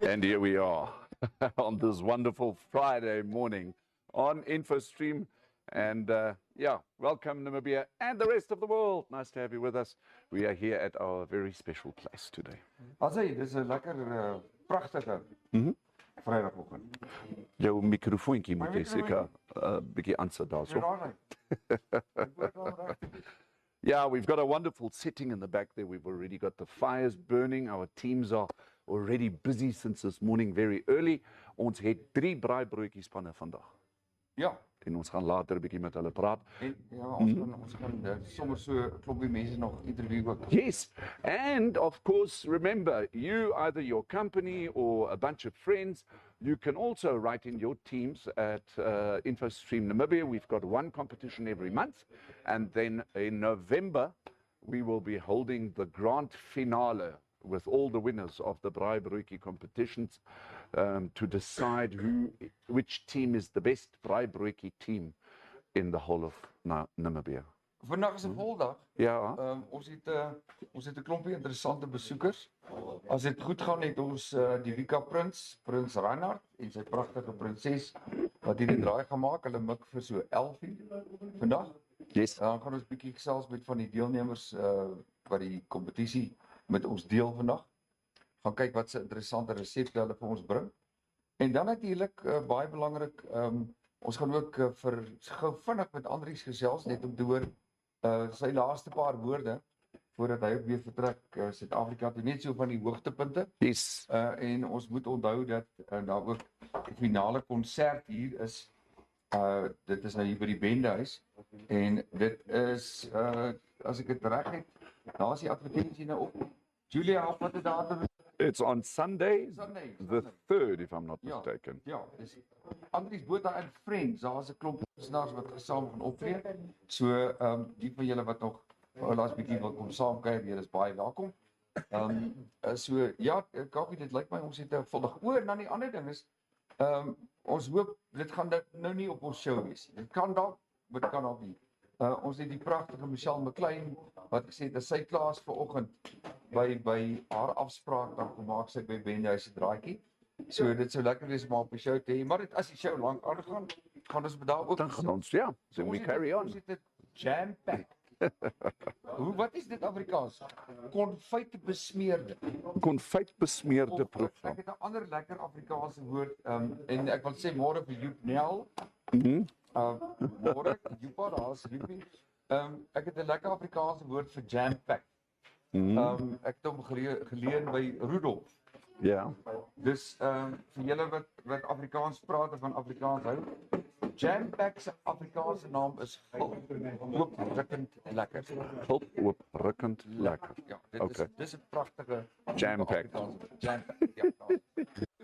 And here we are on this wonderful Friday morning on InfoStream. And yeah, welcome Namibia and the rest of the world. Nice to have you with us. We are here at our very special place today. Alsy, dis 'n lekker pragtige Vrydagoggend. Jou mikrofoontjie moet jy seker 'n bietjie aansit daarso. Yeah, we've got a wonderful setting in the back there. We've already got the fires burning. Our teams are already busy since this morning very early. Ons het 3 braaibroodjiespanne vandag. Ja. En ons gaan later 'n bietjie met hulle praat. En ja, ons gaan sommer so 'n klompie mense nog interview ook. Yes, and of course, remember, you, either your company or a bunch of friends, you can also write in your teams at InfoStream Namibia. We've got one competition every month, and then in November, we will be holding the grand finale with all the winners of the Braaibroodjie competitions to decide which team is the best Braaibroodjie team in the whole of Namibia. Vandag is 'n voldag. Ja. Ons het 'n klompie interessante besoekers. As dit goed gaan het ons die Wika prins Reinhard en sy pragtige prinses wat hierdie draai gaan maak. Hulle mik vir so 11:00 vandag. Yes. Dan gaan ons 'n bietjie gesels met van die deelnemers wat die kompetisie met ons deel vandag. Gaan kyk wat se interessante resepte hulle vir ons bring. En dan natuurlik baie belangrik, ons gaan ook gou vinnig met Andries gesels net om te hoor sy laaste paar woorde voordat hy ook weer vertrek Suid-Afrika toe, net so van die hoogtepunte. Yes. En ons moet onthou dat daar ook 'n finale konsert hier is. Dit is nou hier by die Bendehuis en dit is as ek dit reg het, daar is die advertensie nou op. Julia, wat het datum? It's on Sunday, the 3rd, if I'm not mistaken. Ja, dis Andries Botha en Friends, daar's 'n klomp kunstenaars wat gesaam gaan optree. So, die van julle wat nog laas bietjie wil kom saamkuier, julle is baie welkom. So ja, Kaufee, dit lyk my ons het 'n volg. En dan die ander ding is, ons hoop dit gaan nou nie op ons show wees. Dit kan dalk, maar dit kan ook nie. Ons het die pragtige Michelle McLean wat gesê het sy klaas vanoggend by haar afspraak dan gemaak sy by Bendehuis se draaitjie. So dit sou lekker wees om op die show te hê, maar dit as die show lank aangaan, gaan ons daar ook dan gaan ons ja, so we carry on. Ons het 'n jam pack. Wat is dit Afrikaans? Konfytbesmeerde program. Ek het 'n ander lekker Afrikaanse woord en ek wil sê môre vir Joep Nel. Môre Joepa, daar's Joepie. Ek het 'n lekker Afrikaanse woord vir jam pack. Ek het hom geleen by Rudolf. Ja. Dus vir julle wat Afrikaans praat of van Afrikaans hou, jam pack se Afrikaanse naam is ooprukkend lekker. Ooprukkend lekker. Ja, dis 'n pragtige jam pack. Jam pack. Ja.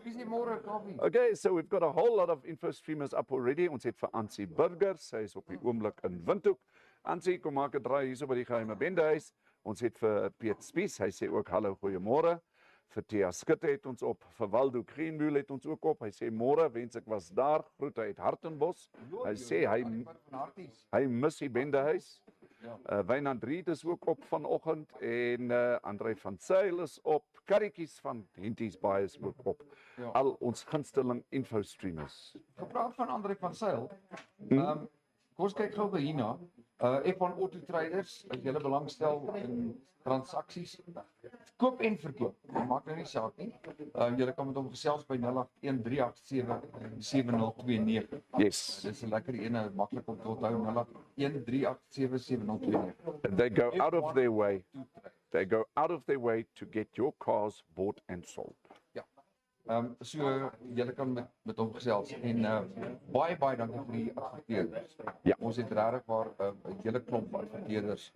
Wie sê môre Kaufee? Okay, so we've got a whole lot of InfoStreamers up already. Ons het vir Ansie Burger, sy is op die oomblik in Windhoek. Ansie, kom maak 'n draai hierso by die Geheime Bendehuis. Ons het vir Piet Spies, hy sê ook hallo, goeiemôre. Vir Thea Skutte het ons op, vir Waldo Greenbull het ons ook op. Hy sê môre, wens ek was daar. Groete uit Hartenbos. Hy sê hy mis die Bendehuis. Wynand Riet is ook op vanoggend en Andrei van Sail is op. Karretjies van Henties Baai is ook op. Al ons gunsteling InfoStreamers. Gepraat van Andrei van Sail. Kom ons kyk gou by hierna. F1 Auto Traders, as julle belangstel in transaksies, koop en verkoop. Maak nou nie saak nie. Julle kan met hom gesels by 0813877029. Yes. Dis 'n lekker ene, maklik om te onthou, 0813877029. They go out of their way. They go out of their way to get your cars bought and sold. Ja. So julle kan met hom gesels en baie dankie vir die adverteerders. Ja. Ons het regtig waar 'n hele klomp adverteerders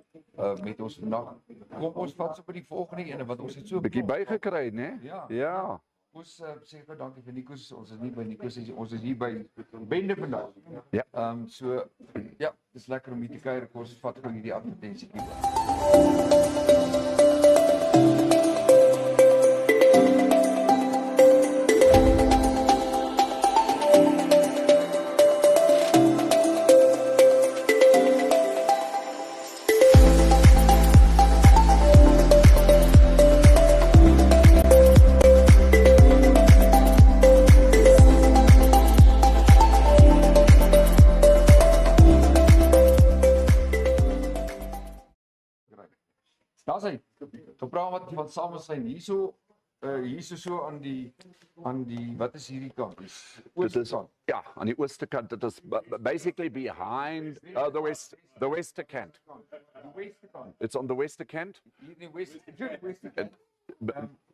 met ons vandag. Kom ons vat so by die volgende ene wat ons het so 'n bietjie bygekry, né? Ja. Ons sê vir dankie vir Nikos. Ons is nie by Nikos, ons is hier by Bende vandag. Ja. So ja, dis lekker om hier te kuier. Ons vat gou hierdie advertensie. praat van samen zijn hier so aan die wat is hierdie kant? Dis oostkant. Ja, aan die oosterkant. Dit is basically behind the westerkant. Die weste kant. It's on the westerkant. Hier in die weste kant.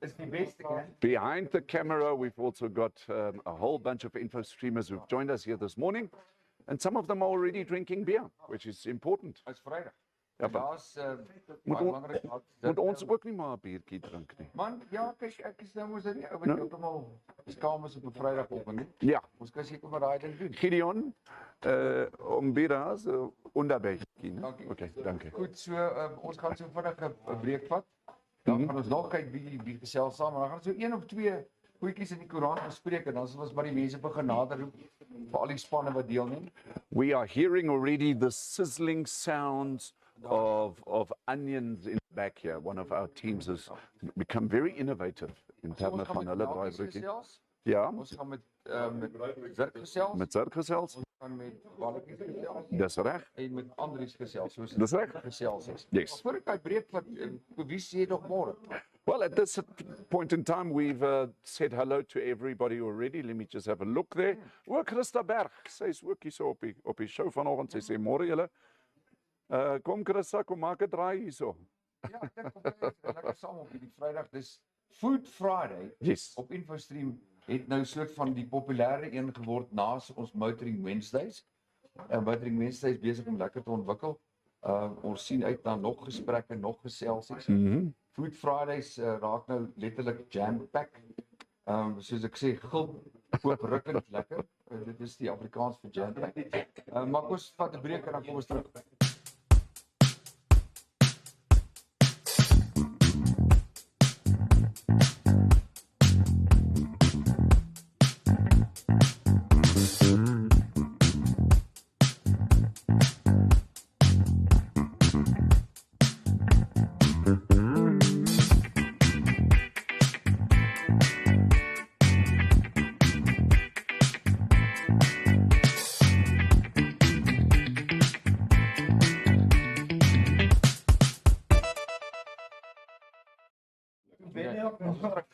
Is die weste kant. Behind the camera, we've also got a whole bunch of info streamers who've joined us here this morning. And some of them are already drinking beer, which is important. Is Vrydag. Ja, Daar's moet ons ook nie maar 'n biertjie drink nie. Man, ja, kyk, ek is nou mos nie wat heeltemal skaam is op 'n Vrydagoggend nie. Ja. Ons kan seker maar daai ding doen. Gideon, Biras, onderbekkie. Dankie. Okay, dankie. Goed, so ons gaan so vinnig 'n breek vat. Dan gaan ons nog kyk wie gesels saam, maar dan gaan ons so een of twee goedjies in die koerant bespreek en dan sal ons maar die mense begin nader roep vir al die spanne wat deelneem. We are hearing already the sizzling sounds of onions in the back here. One of our teams has become very innovative in terme van hulle braaibroodjie. Ja, Ons gaan met Dirk gesels. met Zirk gesels. Ons gaan met Balletjies gesels. Dis reg. En met Andries gesels, soos Dis reg. gesels is. Yes. Voor ek breek wat wie sê nog môre? Well, at this point in time, we've said hello to everybody already. Let me just have a look there. Ook Christa Berg, sy is ook hier so op die show vanoggend. Sy sê môre julle. Kom Christa, kom maak 'n draai hierso. Ja, ek dink kom lekker saam op hierdie Vrydag. Dis Food Friday. Yes. Op InfoStream het nou soort van die populêre een geword na ons Motoring Wednesdays. Motoring Wednesdays besig om lekker te ontwikkel. Ons sien uit na nog gesprekke, nog geselsies. Food Fridays raak nou letterlik jam-pack. Soos ek sê, gulp, kooprukkend lekker. Dit is die Afrikaans vir jam-pack. Maar ons vat 'n breek en dan kom ons terug.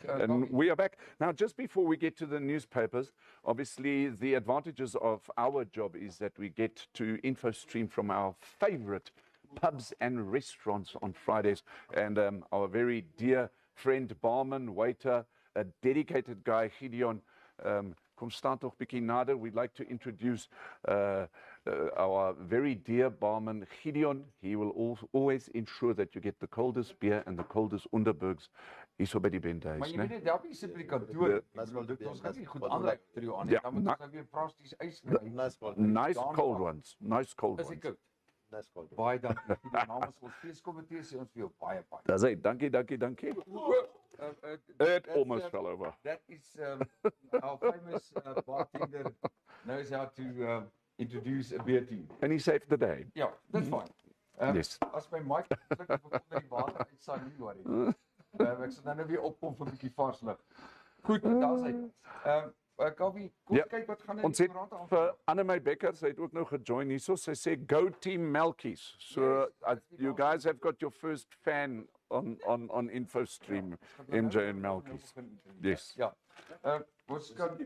And we are back. Now, just before we get to the newspapers, obviously the advantages of our job is that we get to InfoStream from our favorite pubs and restaurants on Fridays. And our very dear friend, barman, waiter, a dedicated guy, Gideon, kom staan toch bietjie nader. We'd like to introduce our very dear barman, Gideon. He will always ensure that you get the coldest beer and the coldest onderbergs hierso by die Bendehuis, Maar jy né? weet net, daar is die kantoor. Ons gaan nie goed aanryk vir jou aan nie. Ja, Dan moet ons nou weer frosties ys kry. Nice cold ones. Nice cold Is ek ones. koud? Baie dankie. Namens ons feeskomitee sê ons vir jou baie. That's it. Dankie. It almost fell over. That is our famous bartender knows how to introduce a beer team. And he saved the day. Ja, dis fyn. Yes. As my mic klik of ek onder die water uitsaai, nie worry. Ek sal nou weer opkom vir 'n bietjie vars lug. Goed, daar's hy. Kaufee, kom Ja, kyk wat gaan in Ons die het koerante aan. vir Annemey Becker, sy het ook nou gejoin hierso. Sy sê go team Melkies. So you guys have got your first fan on InfoStream, MJ and Melkies. Yes. Ja. Ons kan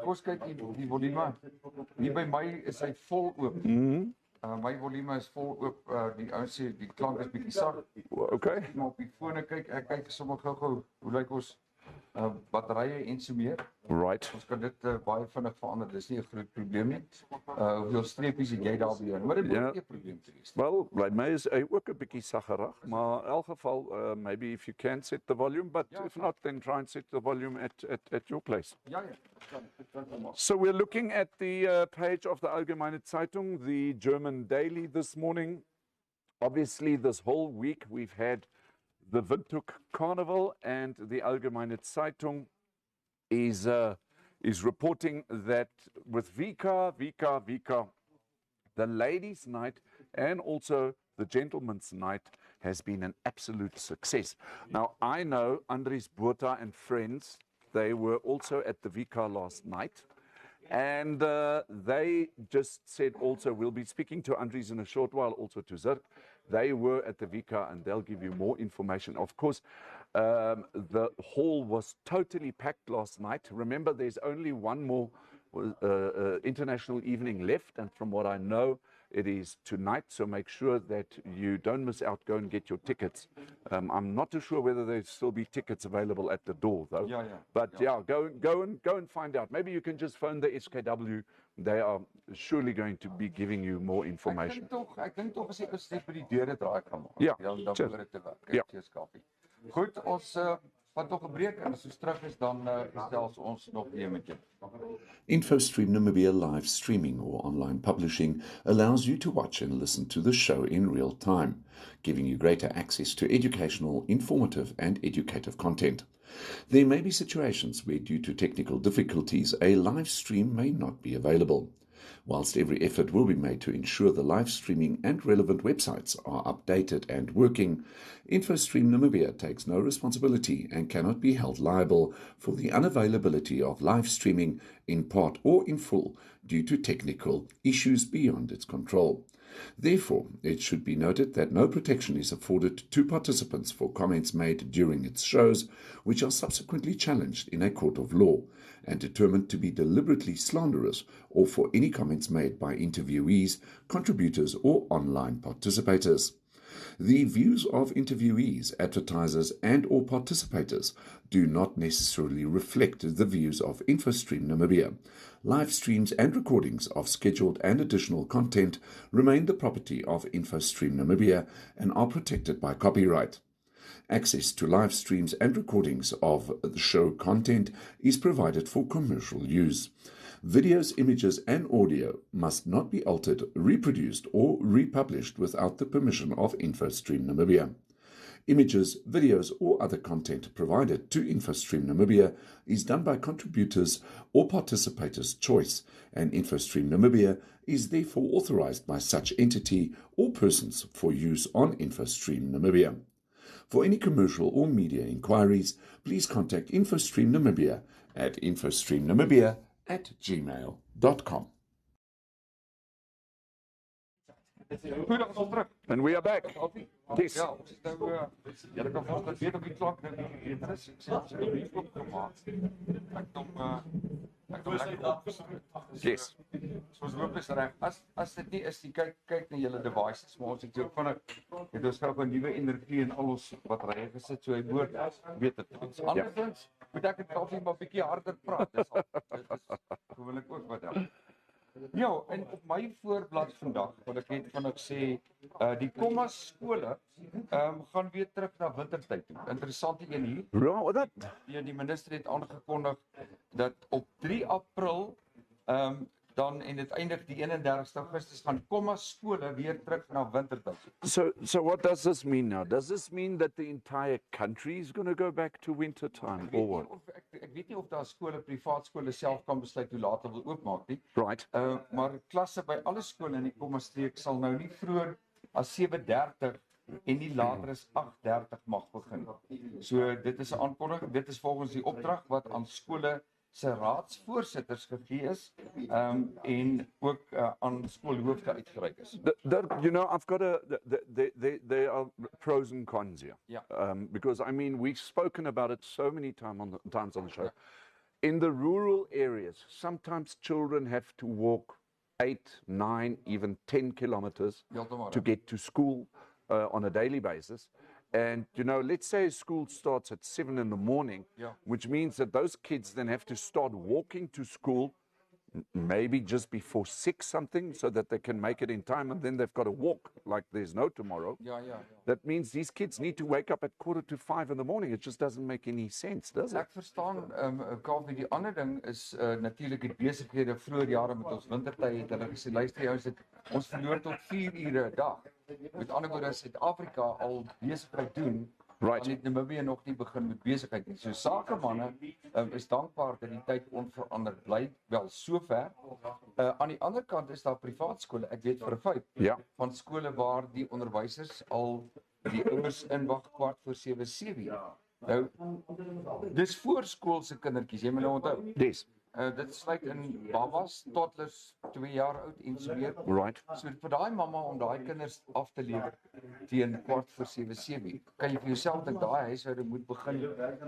kos kyk die volume. Hier by my is hy vol oop. My volume is vol oop. Die ou sê die klank is bietjie sag. Okay. Maar op die fone kyk, ek kyk sommer gou-gou hoe lyk ons batterye en so meer. Right. Ons kan dit baie vinnig verander. Dis nie 'n groot probleem nie. Hoeveel streepies het jy daarby? Maar dit moet nie 'n probleem wees nie. Well, by my is hy ook 'n bietjie saggerig, maar in elk geval maybe if you can set the volume, but if not then try and set the volume at your place. Ja. Dit kan maar. So we're looking at the page of the Allgemeine Zeitung, the German daily this morning. Obviously, this whole week we've had the Windhoek Carnival, and the Allgemeine Zeitung is reporting that with Wika, the ladies' night and also the gentlemen's night has been an absolute success. Now, I know Andries Botha and friends, they were also at the Wika last night. And they just said also, we'll be speaking to Andries in a short while, also to Zirk. they were at the Wika and they'll give you more information. Of course, the hall was totally packed last night. Remember, there's only one more international evening left, and from what I know, it is tonight, so make sure that you don't miss out. Go and get your tickets. I'm not too sure whether there'll still be tickets available at the door, though. But go and find out. Maybe you can just phone the SKW. They are surely going to be giving you more information. Ek dink tog as ek ons net by die deure draai gaan maak. Ja, Dan cheers. behoort dit te werk. Ja. Cheers, Kaufee. Goed, ons van toch 'n breek en as ons terug is dan gesels ons nog weer met jou. InfoStream Namibia live streaming or online publishing allows you to watch and listen to the show in real time, giving you greater access to educational, informative and educative content. There may be situations where, due to technical difficulties, a live stream may not be available. Whilst every effort will be made to ensure the live streaming and relevant websites are updated and working, InfoStream Namibia takes no responsibility and cannot be held liable for the unavailability of live streaming in part or in full due to technical issues beyond its control. Therefore, it should be noted that no protection is afforded to participants for comments made during its shows, which are subsequently challenged in a court of law and determined to be deliberately slanderous, or for any comments made by interviewees, contributors, or online participators. The views of interviewees, advertisers, and/or participators do not necessarily reflect the views of InfoStream Namibia. Live streams and recordings of scheduled and additional content remain the property of InfoStream Namibia and are protected by copyright. Access to live streams and recordings of the show content is provided for commercial use. Videos, images, and audio must not be altered, reproduced, or republished without the permission of InfoStream Namibia. Images, videos, or other content provided to InfoStream Namibia is done by contributors or participators' choice, and InfoStream Namibia is therefore authorized by such entity or persons for use on InfoStream Namibia. For any commercial or media inquiries, please contact InfoStream Namibia at infostreamnamibia@gmail.com. Goeiedag, ons terug. And we are back. Yes. Ja, ons is nou julle kan vast dat weet op die klank nou bietjie beter is. Ek sê ons het 'n brief opgemaak. Ek hom lekker opgesit. Yes. So ons loop is reg. As dit nie is, kyk na julle devices, maar ons het ook vinnig het ons gou 'n nuwe energie in al ons batterye gesit, so hy behoort beter te wees. Andersins moet ek dit Kaufee maar bietjie harder praat. Dis al. Dit is gewoonlik ook wat help. Ja, en op my voorblad vandag wil ek net van ek sê, die kommas skole gaan weer terug na wintertyd toe. Interessante een hier. Right, that. Ja, die minister het aangekondig dat op 3 April dan en dit eindig die 31 Augustus gaan kommas skole weer terug na wintertyd. So what does this mean now? Does this mean that the entire country is going to go back to winter time, or what? Ek weet nie of daar skole, privaat skole self kan besluit hoe laat hulle wil oopmaak nie. Right. Maar klasse by alle skole in die komma-streek sal nou nie vroeër as 7:30 en nie later as 8:30 mag begin. So dit is 'n aankondiging. Dit is volgens die opdrag wat aan skole se raadsvoorsitters gegee is en ook aan skoolhoofde uitgereik is. You know, I've got there are pros and cons here. Yeah. Because I mean, we've spoken about it so many times on the show. Yeah. In the rural areas, sometimes children have to walk 8, 9, even 10 kilometers to get to school on a daily basis. And, you know, let's say school starts at 7 in the morning, which means that those kids then have to start walking to school maybe just before 6 something so that they can make it in time, and then they've got to walk like there's no tomorrow. That means these kids need to wake up at 4:45 in the morning. It just doesn't make any sense, does it? Ek verstaan, Kaufee, die ander ding is natuurlik die besighede vroeër jare met ons wintertyd het hulle gesê, luister jy, ons verloor tot 4 ure 'n dag. Met ander woorde, Suid-Afrika al besigheid doen, Right. Dan het Namibië nog nie begin met besigheid nie. So sakemanne is dankbaar dat die tyd onveranderd bly, wel sover. Aan die ander kant is daar privaat skole, ek weet vir 'n feit, van skole waar die onderwysers al die ouers inwag 6:45, 7 uur. Nou, dis voorskoolse kindertjies, jy moet nou onthou. Yes. Dit sluit in babas, toddlers 2 jaar oud en so meer. Right. So vir daai mamma om daai kinders af te lewer teen 6:45, kan jy vir jouself dink daai huishouding moet begin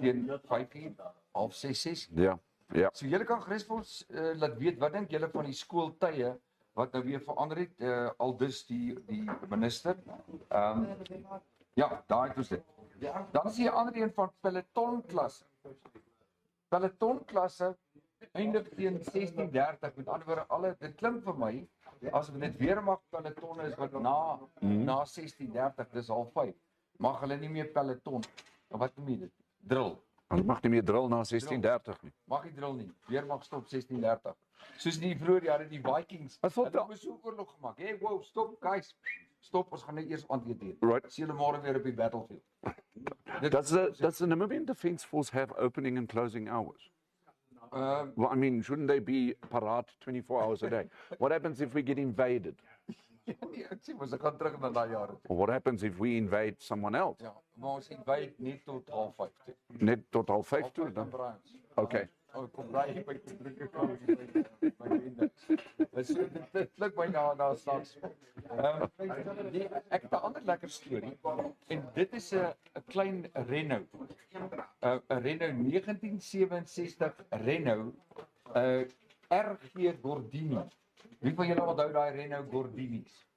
teen 5:00, 5:30, 6:00. Ja. Ja. So julle kan gerus vir ons laat weet wat dink julle van die skooltye wat nou weer verander het, aldus die minister. Ja, daai het ons dit. Dan is hier 'n ander een van pelotonklasse. Pelotonklasse eindig teen 16:30. Met ander woorde, dit klink vir my asof dit weermag pelotonne is wat na 16:30, dis 4:30. Mag hulle nie meer peloton. Wat noem jy dit? Drill. Hulle mag nie meer drill na 16:30 nie. Mag nie drill nie. Weermag stop 16:30. Soos die vroeër jare die Vikings. Hulle het so oorlog gemaak. Hey, wow, stop guys. Stop, ons gaan net eers aandeel. Right. Sien julle môre weer op die battlefield. Does the Namibian Defence Force have opening and closing hours? Well, I mean, shouldn't they be parade 24 hours a day? What happens if we get invaded? Nee, ek sê ons gaan terug na daai jare. Or what happens if we invade someone else? Ja, maar ons invade net tot 4:30. Net tot 4:30 toe dan? Okay. Kom braai by die drukke kant. Dit klink my na snaaks. Ek het 'n ander lekker storie en dit is 'n klein Renault. 'n Renault 1967 Renault RG Gordini. Wie van julle onthou daai Renault Gordinis?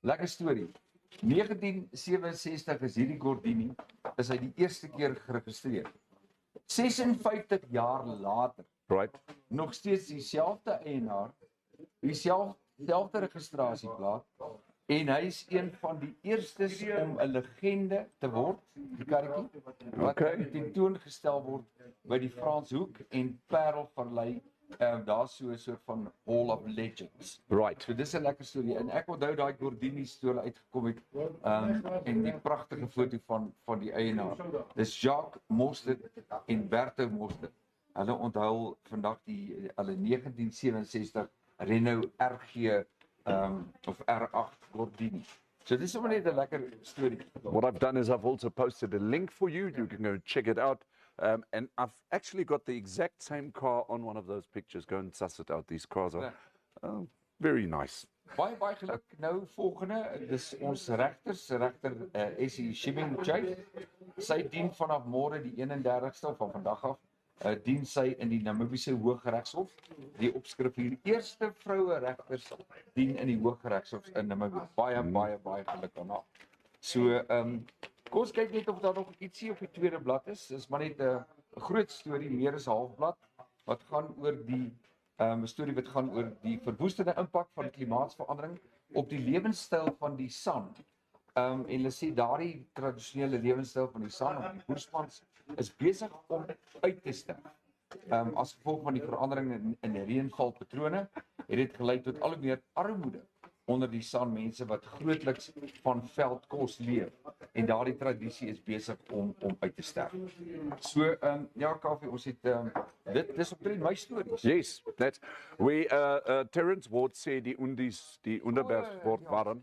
Lekker storie. 1967 is hierdie Gordini is hy die eerste keer geregistreer. 56 jaar later. Right. Nog steeds dieselfde eienaar, dieselfde registrasieplaat en hy is een van die eerstes om 'n legende te word, die karretjie, wat tentoongestel word by die Franshoek en Parelvallei. Daar's so 'n soort van Hall of Legends. Right. So dis 'n lekker storie en ek onthou daai Gordini stoel uitgekom het en die pragtige foto van die eienaar. Dis Jacques Mostert en Bertha Mostert. Hulle onthul vandag hulle 1967 Renault RG of R8 Gordini. So dis sommer net 'n lekker storie. What I've done is I've also posted a link for you. You can go check it out. And I've actually got the exact same car on one of those pictures. Go and suss it out. These cars are very nice. Baie geluk. Nou volgende, dis ons regter S.E. Shipping Chase. Sy dien vanaf môre die 31ste van vandag af. Dien sy in die Namibiese Hooggeregshof. Die opskrif hier, eerste vroue regters dien in die Hooggeregshof in Namibië. Baie geluk daarna. So, kom ons kyk net of daar nog ietsie op die tweede blad is. Dis maar net 'n groot storie, meer as 'n halfblad, wat gaan oor die 'n storie wat gaan oor die verwoestende impak van klimaatsverandering op die lewenstyl van die San. En hulle sê daardie tradisionele lewenstyl van die San of die boerspans is besig om uit te sterf. As gevolg van die verandering in reënvalpatrone het dit gelei tot al hoe meer armoede onder die San mense wat grootliks van veldkos leef en daardie tradisie is besig om uit te sterf. So ja, Kaufeee, ons het dis op my stories. Yes, that's Terence Ward sê die onderberg word warm.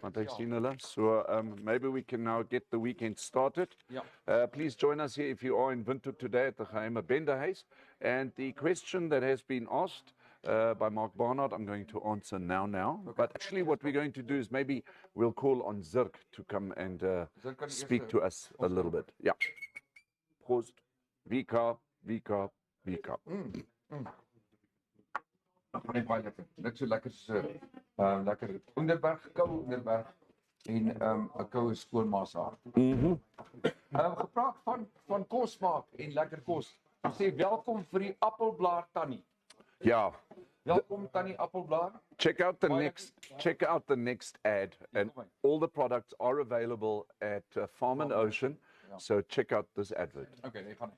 Want hy sien hulle. So maybe we can now get the weekend started. Ja. Please join us here if you are in Windhoek today at the Geheime Bendehuis. And the question that has been asked by Mark Barnard, I'm going to answer now. Okay. But actually what we're going to do is maybe we'll call on Zirk to come and speak to us a little bit. Yeah. Prost. Wika. Net so lekker lekker onderberg, koue onderberg en 'n koue skoonmaashart. Gepraat van kos maak en lekker kos. Ons sê welkom vir die appelblaar tannie. Ja. Welkom tannie appelblaar. Check out the next ad, and all the products are available at Farm and Ocean. So check out this advert. Okay, daar gaan hy.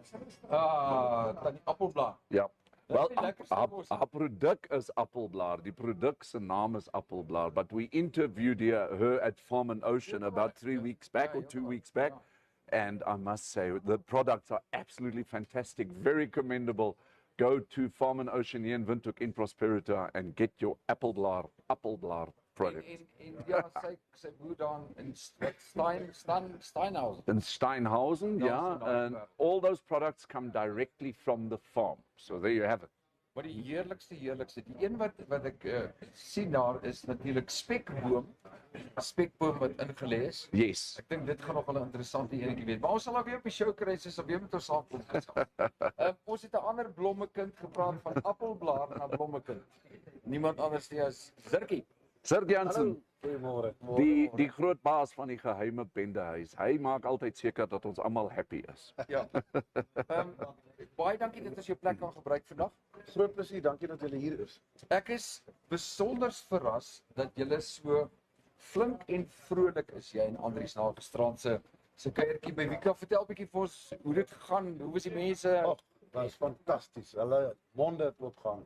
Tannie appelblaar. Ja. Wel, die lekkerste kos. haar produk is appelblaar. Die produk se naam is appelblaar. But we interviewed her at Farm and Ocean about 3 weeks back or 2 weeks back. And I must say, the products are absolutely fantastic, very commendable. Go to Farm and Ocean here in Windhoek in Prosperita and get your appelblaar product. Ja, sy boer daar in Steinhausen. In Steinhausen, yeah, and all those products come directly from the farm. So there you have it. Maar die heerlikste, die een wat ek sien daar is natuurlik spekboom wat ingelê is. Yes. Ek dink dit gaan nog 'n interessante enetjie wees. Maar ons sal nou weer op die show kry, soos op weer met ons saam kom gesels. Ons het 'n ander blommekind gepraat van appelblaar na blommekind. Niemand anders nie as Zirkie. Sir Jansen, Goeiemôre. die groot baas van die geheime bendehuis. Hy maak altyd seker dat ons almal happy is. Ja. Baie dankie dat ons jou plek kan gebruik vandag. Groot plesier, dankie dat julle hier is. Ek is besonder verras dat julle so flink en vrolik is, jy en Andries na gisterand se kuiertjie by Wika. Vertel 'n bietjie vir ons hoe dit gegaan, hoe was die mense? Ag, dit was fantasties. Hulle monde het oopgegaan.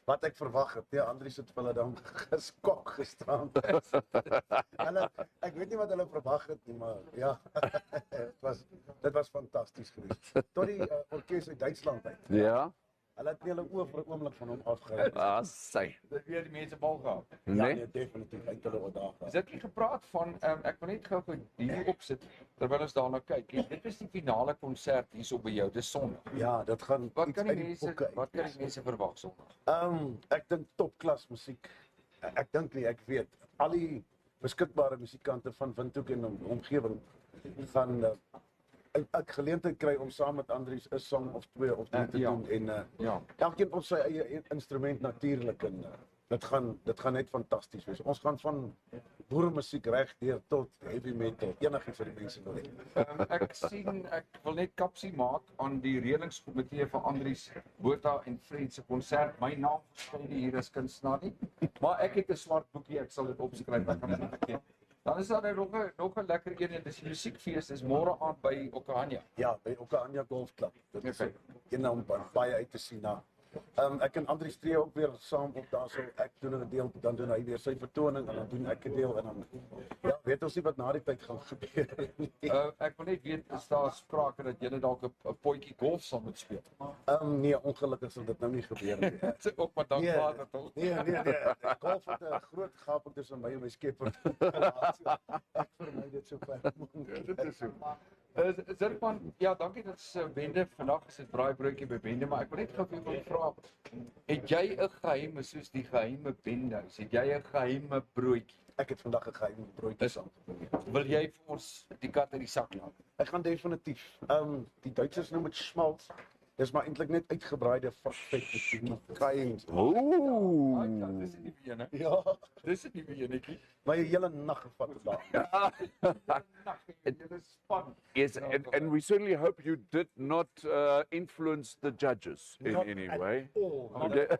Wat ek verwag het, ja, Andries het vir hulle dan geskok gisterand. Ek weet nie wat hulle verwag het nie, maar ja, dit was fantasties geweest. Tot die orkes uit Duitsland uit. Ja? Hulle het nie hulle oë vir 'n oomblik van hom afgehou. Ah, sy. Dit weer die mense bal gehad. Ja, Nee? nee, definitief uit hulle oë daar. Is dit nie gepraat van ek wil net gou hier opsit terwyl ons daarna kyk. En dit is die finale konsert hierso by jou, dis Sondag. Ja, dit gaan Wat iets kan die uit mense boeke uit. wat kan die mense verwag Sondag? Ek dink topklas musiek. Ek dink nie, ek weet. Al die beskikbare musikante van Windhoek en omgewing gaan 'n geleentheid kry om saam met Andries 'n song of 2 of 3 te ja. doen en Ja. elkeen op sy eie instrument natuurlik en dit gaan net fantasties wees. Ons gaan van boeremusiek reg deur tot heavy metal, enigiets wat die mense wil hê. Ek sien ek wil net kapsie maak aan die reëlingskomitee vir Andries Botha en Fred se konsert. My naam verskyn nie hier as kunstenaar nie, maar ek het 'n swart boekie, ek sal dit opskryf. Ek gaan dit ken. Dan is daar nog 'n lekker een en dis die musiekfees is môre aand by Okahanja. Ja, by Okahanja Golf Club. Dit is Okay. een om baie uit te sien na. Ek en Andries tree ook weer saam op daarso. Ek doen 'n deel, dan doen hy weer sy vertoning en dan doen ek 'n deel en dan ja, weet ons nie wat na die tyd gaan gebeur nie. Ek wil net weet, is daar sprake dat julle dalk 'n potjie golf sal moet speel? Nee, ongelukkig sal dit nou nie gebeur nie. Dit is ook maar dankbaar tog. Nee. Golf het 'n groot gaping tussen my en my skepper. Ek vermy dit so ver. Dit is so. Zirkman, ja, dankie dat se Bende vandag is dit Braaibroodjie by Bende, maar ek wil net gou vir jou vra, het jy 'n geheime soos die geheime Bendehuis? Het jy 'n geheime broodjie? Ek het vandag 'n geheime broodjie saam. Wil jy vir ons die kat uit die sak laat? Ek gaan definitief. Die Duitsers noem dit schmaltz. Dis maar eintlik net uitgebraaide versvet met 'n bietjie kraai. Ooh. Dis nie die ene. Ja, Dis nie die enetjie. maar 'n hele nag gevat vandag. Dit is span. Yes, and we certainly hope you did not influence the judges in any way. Okay.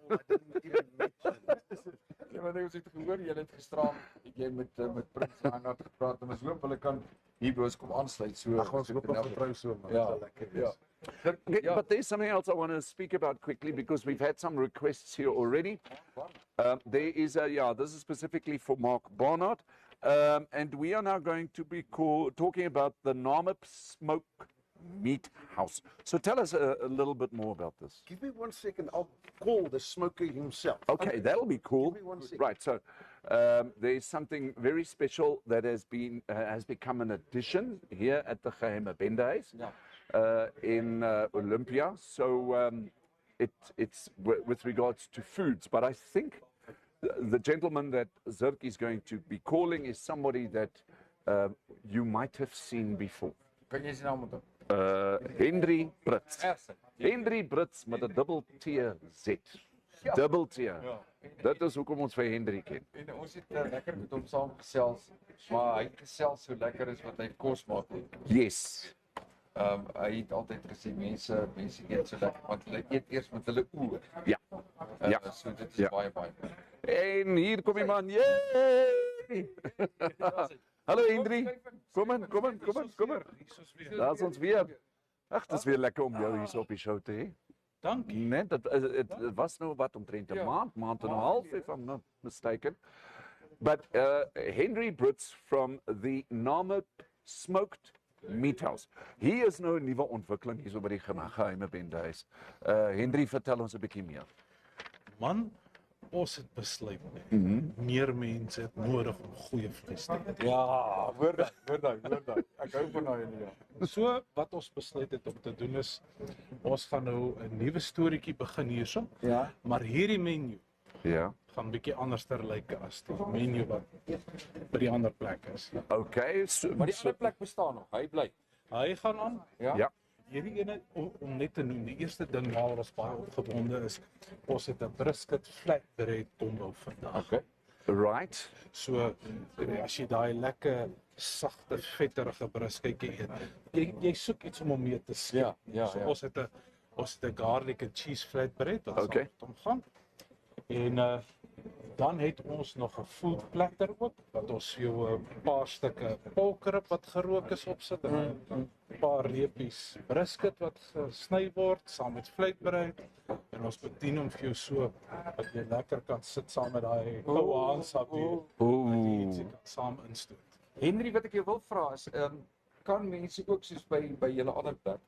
Ja, maar ons het gehoor jy het gisteraan jy met Prins Reinhard gepraat en ons hoop hulle kan hier by ons kom aansluit so. Ag, ons hoop nog getrou so, maar dit Ja, sal lekker ja. wees. Okay, but there's something else I want to speak about quickly because we've had some requests here already. There is this is specifically for Mark Barnard. And we are now going to be talking about the Namib Smoke Meat House. So tell us a little bit more about this. Give me 1 second, I'll call the smoker himself. Okay, that'll be cool. Give me 1 second. Right, so there's something very special that has become an addition here at the Geheime Bendehuis in Olympia. So it's with regards to foods, but I think the gentleman that Zirk is going to be calling is somebody that you might have seen before. Kan jy sy naam onthou? Henry Brits. Ersen. Henry Brits met 'n dubbel T Z. Ja. Dubbel T. Ja. Dit is hoekom ons vir Henry ken. En ons het lekker met hom saam gesels, maar hy gesels so lekker is wat hy kos maak. Yes. Hy het altyd gesê mense eet so lekker want hulle eet eers met hulle oë. Ja. Ja. So dit is Ja. baie baie. En hier kom die man. Yay! Hallo Henry. Kom in. Daar's ons weer. Ag, dit is weer lekker om jou hier op die show te hê. Dankie. Net, het was nou wat omtrent 'n maand en 'n half, if I'm not mistaken. But Henry Brits from the Namib Smoked Meat House. Hier is nou 'n nuwe ontwikkeling hier so by die Geheime Bendehuis. Henry, vertel ons 'n bietjie meer. Man, ons het besluit, meer mense het nodig om goeie vleis te eet. Ja, hoor daai. Ek hou van daai ja. So wat ons besluit het om te doen is, ons gaan nou 'n nuwe storieetjie begin hierso. Ja. Maar hierdie menu Ja. gaan bietjie anderster lyk as die menu wat by die ander plek is. Okay, so, Maar die ander plek bestaan nog. Hy bly. Hy gaan aan. ja. Hierdie ene om net te noem, die eerste ding waar ons baie opgewonde is, ons het 'n brisket flatbread combo vandag. Okay. Right. So as jy daai lekker sagte vetterige brisketjie eet, jy soek iets om hom mee te skep. Ja. So ons het 'n garlic and cheese flatbread wat Okay. saam met hom gaan. En dan het ons nog 'n food platter ook wat ons vir jou 'n paar stukke polkrib wat gerook is opsit en 'n paar reepies brisket wat gesny word saam met flatbread. En ons bedien hom vir jou so dat jy lekker kan sit saam met daai koue aansapie. Dat jy ietsie kan saam instoot. Henry, wat ek jou wil vra is, kan mense ook soos by julle ander plek,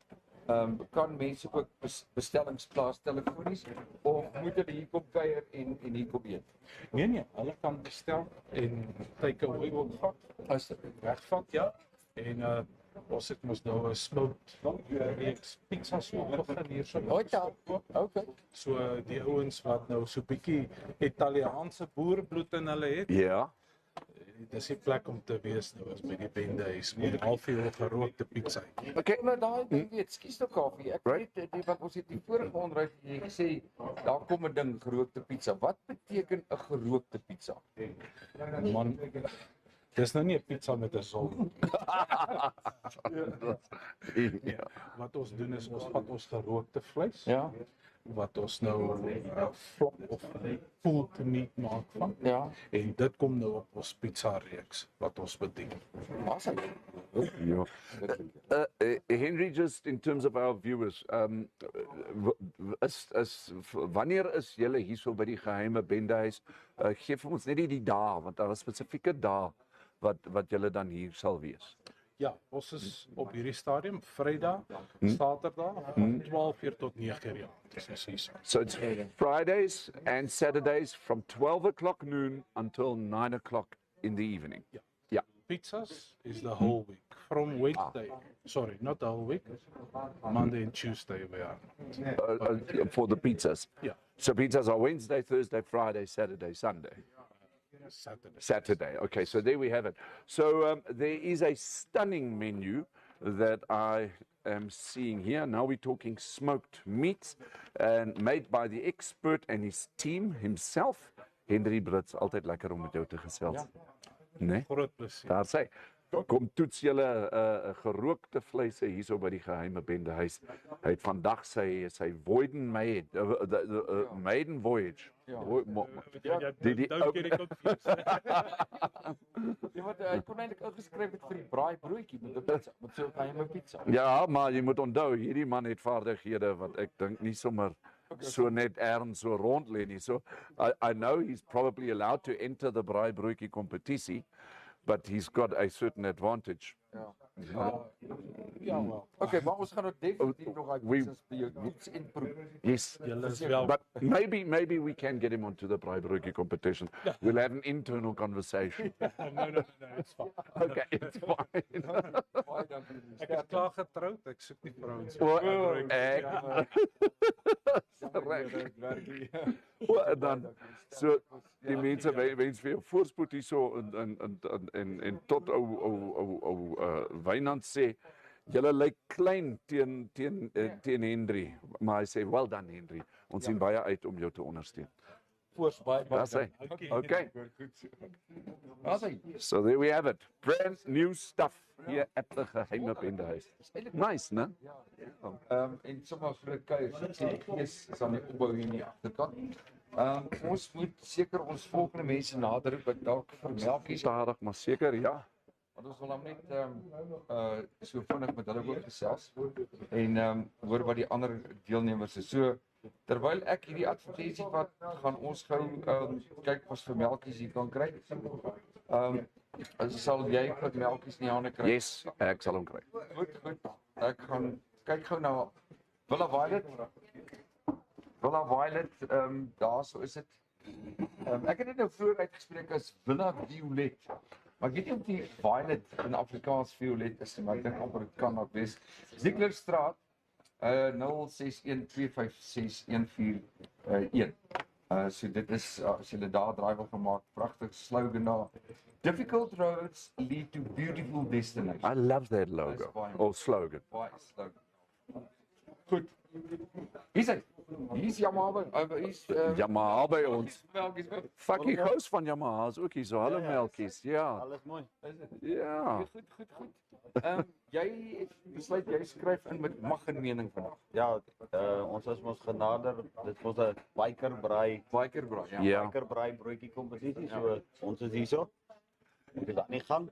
kan mense ook bestellings plaas telefonies of moet hulle hier kom kuier en hier kom eet? Nee, hulle kan bestel en take away ook vat. As dit Wegvat, ja. En ons het mos nou 'n smoked reeks pizzas ook begin hierso. Okay. So die ouens wat nou so 'n bietjie Italiaanse boerbloed in hulle het, Ja. dis die plek om te wees nou as by die Bendehuis met 'n halfuur gerookte pizza. Okay. Maar daai ding weet, skies nou Kaufeee. Ek Right. weet die wat ons het die vorige onderhoud jy gesê daar kom 'n ding gerookte pizza. Wat beteken 'n gerookte pizza? Man, dis nou nie 'n pizza met 'n son. Ja. Wat ons doen is ons vat ons gerookte vleis. Ja. Wat ons nou flop of pulled meat maak van. Ja. En dit kom nou op ons pizza reeks wat ons bedien. Awesome. Ja. Henry, just in terms of our viewers, wanneer is julle hierso by die Geheime Bendehuis? Gee vir ons net die dae, want daar is spesifieke dae wat julle dan hier sal wees. Ja, ons is op hierdie stadium Vrydag, Saterdag van 12:00 tot 9:00 ja. Dis presies. So it's Fridays and Saturdays from 12 o'clock noon until 9 o'clock in the evening. Ja. Yeah. Pizzas is the whole week from Wednesday. Sorry, not the whole week. Monday and Tuesday we are. For the pizzas. Yeah. So pizzas are Wednesday, Thursday, Friday, Saturday, Sunday. Saturday. Okay, so there we have it. So there is a stunning menu that I am seeing here. Now we're talking smoked meats and made by the expert and his team himself. Henry Brits, altyd lekker om met jou te gesels. Nee? Groot plesier. Daar sê, kom toets julle gerookte vleise hierso by die Geheime Bendehuis. Hy het vandag sy maiden voyage. Ja. Die Ja, wat hy kon eintlik ingeskryf het vir die braaibroodjie met 'n pizza, met so 'n geheime pizza. Ja, maar jy moet onthou, hierdie man het vaardighede wat ek dink nie sommer so net erns so rond lê nie. So I know he's probably allowed to enter the braaibroodjie competisie, but he's got a certain advantage. Ja. Ja, wel. Okay, maar ons gaan nou definitief nog uit pizzas by jou toets en proe. Yes. Julle is wel But maybe we can get him onto the braaibroodjie competition. We'll have an internal conversation. no, it's fine. Okay, it's fine. Baie dankie. Ek is klaar getroud, ek soek nie vrouens. Dan so die mense wens vir jou voorspoed hierso en tot ou Wynand sê julle lyk klein teen Henry, maar hy sê well done Henry. Ons sien baie uit om jou te ondersteun. Baie That's it. Okay. Asai. So there we have it. Brand new stuff here at the Geheime Bendehuis. Nice, né? En sommer vir 'n kuier, gees is aan die opbou hier in die agterkant. Ons moet seker ons volgende mense nader wat dalk vir melkies Stadig maar seker, ja. Want ons wil hom net so vinnig met hulle ook gesels en hoor wat die ander deelnemers is. So terwyl ek hierdie advertensie wat gaan ons gou kyk of ons vir melkies hier kan kry. Sal jy wat melkies in die hande kry? Yes, ek sal hom kry. Goed. Ek gaan kyk gou na Villa Violet, daar so is dit. Ek het dit nou vroeër uitgespreek as Villa Violet. Maar ek weet nie of die Violet in Afrikaans violet is, maar ek dink amper dit kan ook wees. Zieglerstraat 0612566141. So dit is as jy daar draai wil gemaak, pragtig slogan daar. Difficult roads lead to beautiful destinations. I love that logo, or slogan. Baie slogan. Goed. Hier's Yamaha, hier's Yamaha by ons. melkies. Fakkie Gous van Yamaha is ook hier so. Hallo melkies. Ja. Alles mooi. Is dit? Ja. Goed. Jy het besluit jy skryf in met mag en mening vandag. Ja, ons is mos genader. Dit was 'n bikerbraai Ja. Braaibroodjie kompetisie. So ons is hierso. Moet dit nie gaan.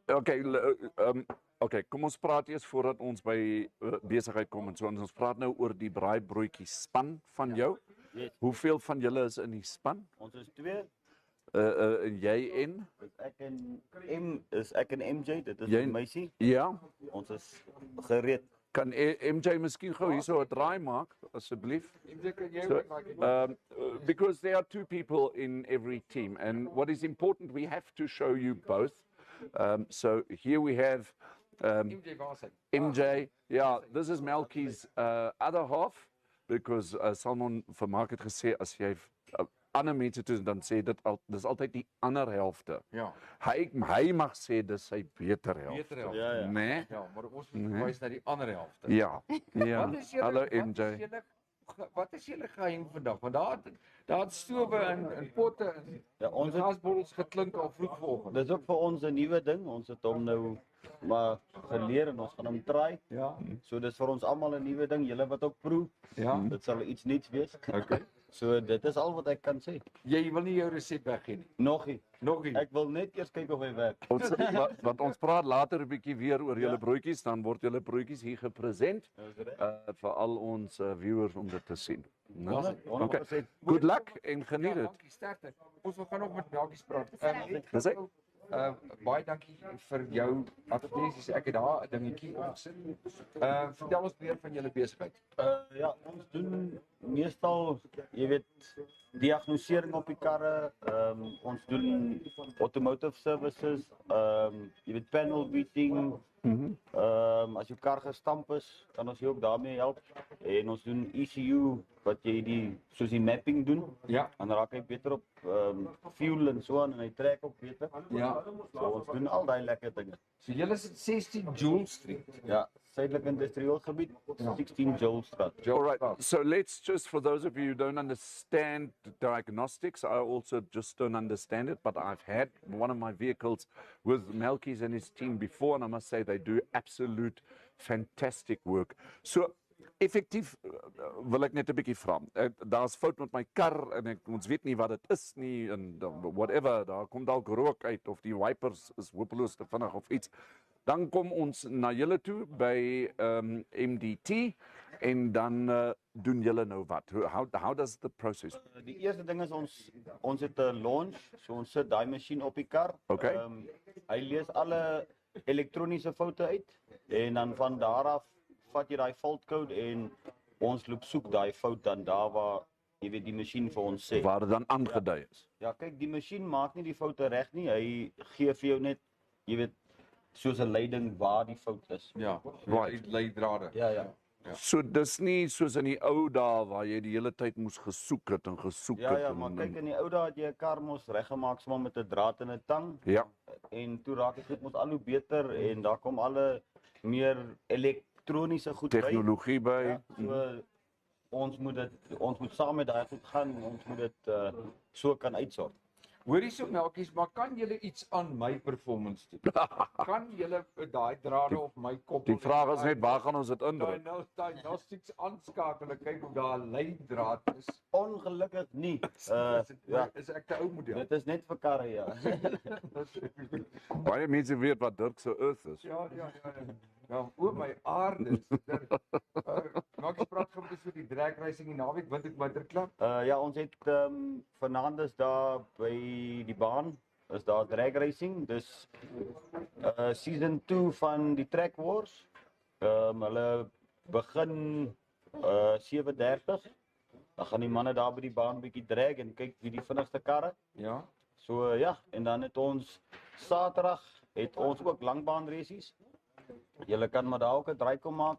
Okay, kom ons praat eers voordat ons by besigheid kom en so. Ons praat nou oor die Braaibroodjie span van jou. Yes. Hoeveel van julle is in die span? Ons is twee. Jy en? Ek en MJ, dit is Jy- 'n meisie. Ja. Ons is gereed. Kan MJ miskien gou hierso 'n draai maak asseblief? So, because there are two people in every team, and what is important, we have to show you both. So here we have MJ was hy. MJ. Yeah, this is Melky's other half, because Salmon vermaak het gesê as jy ander mense toe dan sê dis altyd die ander helfte. Ja. Hy mag sê dis sy beter helfte. Beter helfte. Ja. Nee? Ja, maar ons moet wys na die ander helfte. Ja. Ja. Wat is julle- Hallo wat is MJ. julle- Wat is julle geheim vandag? Want daar het stowe en potte en Ja, ons het, gasbottels geklink al vroeg vanoggend. dis ook vir ons 'n nuwe ding. Ons het hom nou maar geleer en ons gaan hom try. Ja. So dis vir ons almal 'n nuwe ding. Julle wat ook proe, Ja. dit sal iets nuuts wees. Okay. So dit is al wat ek kan sê. Jy wil nie jou resep weggee nie. Nog nie. Nog nie. Ek wil net eers kyk of hy werk. Want ons praat later 'n bietjie weer oor julle broodjies, dan word julle broodjies hier gepresent vir al ons viewers om dit te sien. Nou, okay. 100%. Good luck en geniet dit. Dankie, sterkte. Ons wil gaan nog met melkies praat. Dis hy. Baie dankie vir jou advertensies. Ek het daar 'n dingetjie opgesit. Vertel ons meer van julle besigheid. Ja, ons doen meestal, jy weet, diagnosering op die karre. Ons doen automotive services. Jy weet, panel beating. As jou kar gestamp is, kan ons jou ook daarmee help. En ons doen ECU, wat jy soos die mapping doen. Ja. Dan raak hy beter op fuel en so aan en hy trek ook beter. Ja. So ons doen al daai lekker dinge. So julle is 16 Joule Street. Ja, suidelike industrieel gebied, 16 Joel Straat. All right. So let's just, for those of you who don't understand diagnostics, I also just don't understand it, but I've had one of my vehicles with Melky's and his team before, and I must say they do absolute fantastic work. So, effektief wil ek net 'n bietjie vra. Daar's fout met my kar en ons weet nie wat dit is nie en whatever, daar kom dalk rook uit of die wipers is hopeloos te vinnig of iets. Dan kom ons na julle toe by MDT en dan doen julle nou wat? How does the process? Die eerste ding is ons het 'n launch, so ons sit daai masjien op die kar. Okay. Hy lees alle elektroniese foute uit en dan van daar af vat jy daai fault code en ons loop soek daai fout dan daar waar jy weet die masjien vir ons sê. Waar dit dan aangedui is. Ja, kyk, die masjien maak nie die foute reg nie. Hy gee vir jou net, jy weet, soos 'n leiding waar die fout is. Ja, Right. leidrade. Ja. So dis nie soos in die ou dae waar jy die hele tyd moes gesoek het en gesoek het. Ja, maar kyk, in die ou dae het jy 'n kar mos reggemaak sommer met 'n draad en 'n tang. Ja. En toe raak dit goed mos al hoe beter en daar kom alle meer elektroniese goed by. Tegnologie by. Ja, so ons moet saam met daai goed gaan, ons moet dit so kan uitsort. Hoorie so melkies, maar kan julle iets aan my performance doen? Kan julle daai drade op my kop? Die vraag is net waar gaan ons dit daai indruk? nou diagnostics aanskakel en kyk of daar 'n leidraad is. Ongelukkig nie. Is ek te ou model? Dit is net vir karre, ja. Baie mense weet wat Dirk se Earth is. Ja. Ja, o my aarde. Maak jy praat gou oor die drag racing die naweek, wat ek Winterklap? Ja, ons het vanaand is daar by die baan is daar drag racing. Dus season 2 van die Track Wars. Hulle begin 7:30. Dan gaan die manne daar by die baan bietjie drag en kyk wie die vinnigste karre. Ja. So ja, en dan het ons Saterdag het ons ook langbaan races. Julle kan maar daar ook 'n draai kom maak.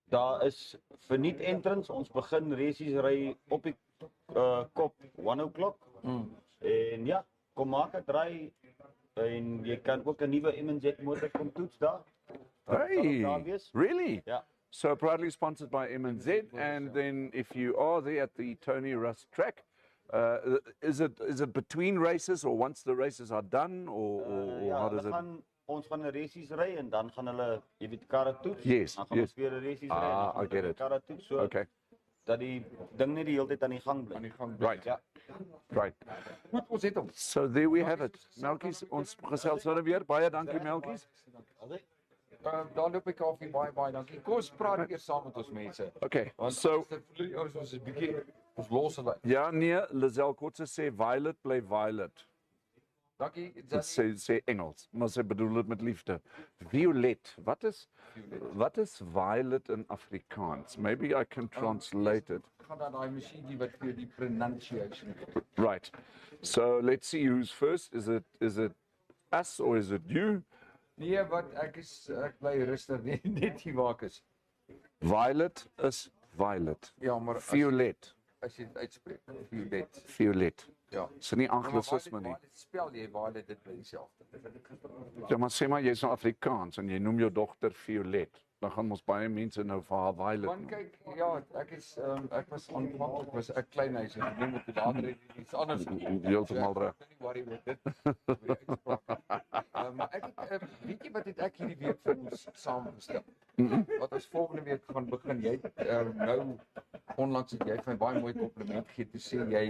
Daar is verniet entrance. Ons begin races ry op die kop 1 o'clock. En ja, kom maak 'n draai en jy kan ook 'n nuwe M&Z motor kom toets daar. Hey, really? Ja. So proudly sponsored by M&Z, and then if you are there at the Tony Rust track, is it between races or once the races are done, or Ja, how does it? ons gaan 'n races ry en dan gaan hulle, jy weet, karre toets. Yes, Dan gaan yes. ons weer 'n races ry en Ah, dan gaan I get hulle it. karre toets. So Okay, dat die ding net die hele tyd aan die gang bly. right, Ja. right. Goed, ons het hom. So there we have it. Melkies, ons gesels nou weer. Baie dankie Melkies. Daar loop ek koffie baie dankie. Kom ons praat eers saam met ons mense. Okay, Want so ons is 'n bietjie ons los hulle. ja nee, Lizelle Kotse sê violet bly violet. Dankie. Dit sê Engels, maar sy bedoel dit met liefde. Violet. Wat is violet in Afrikaans? Maybe I can translate it. Gaan dan daai masjienkie wat vir die pronunciation gee. Right. So let's see who's first. Is it us or is it you? Nee, wat ek bly rustig net hier waar ek is. Violet is violet. Ja, maar Violet. as jy dit uitspreek, violet. Violet. Ja. Dis nie anglisisme nie. Maar dit spel jy waar dit bly dieselfde. Ja, maar sê maar jy's nou Afrikaans en jy noem jou dogter Violet. Dan gaan ons baie mense nou vir haar Violet Want noem. kyk, ja, ek was aanvanklik was ek klein huis en noem dit later het iets anders gegee. Heeltemal reg. Nie worry oor dit. Maar ek weet jy wat het ek hierdie week vir ons saamgestel? Wat ons volgende week gaan begin. Jy nou onlangs het jy vir my baie mooi kompliment gegee te sê jy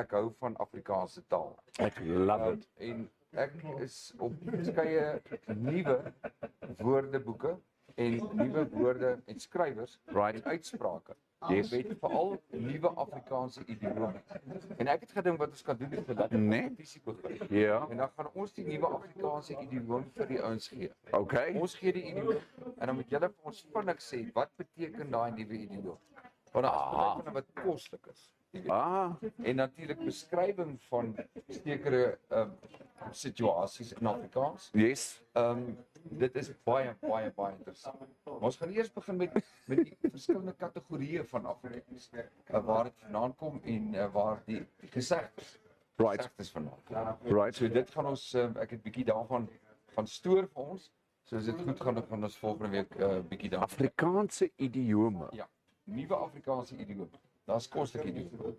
ek hou van Afrikaanse taal. Ek love it. En ek is op verskeie nuwe woordeboeke en nuwe woorde en skrywers Right. en uitsprake. Yes. Jy weet veral nuwe Afrikaanse idiome. En ek het gedink wat ons kan doen is 'n lekker Nee. kompetisie begin. Ja. En dan gaan ons die nuwe Afrikaanse idiome vir die ouens gee. Okay. Ons gee die idiome en dan moet julle vir ons vinnig sê wat beteken daai nuwe idiome. Want daar is baie van hulle wat koslik is. Jy weet. Ah, En natuurlik beskrywing van sekere situasies in Afrikaans. yes. Dit is baie interessant. Maar ons gaan eers begin met die verskillende kategorieë van Afrikaans. Waar dit vandaan kom en waar die gesegdes vandaan kom. Right. So dit gaan ons ek het bietjie daarvan gaan stoor vir ons. So as dit goed gaan ons volgende week bietjie daarvan. Afrikaanse idiome. Ja, nuwe Afrikaanse idiome. Daar's koslike idiome.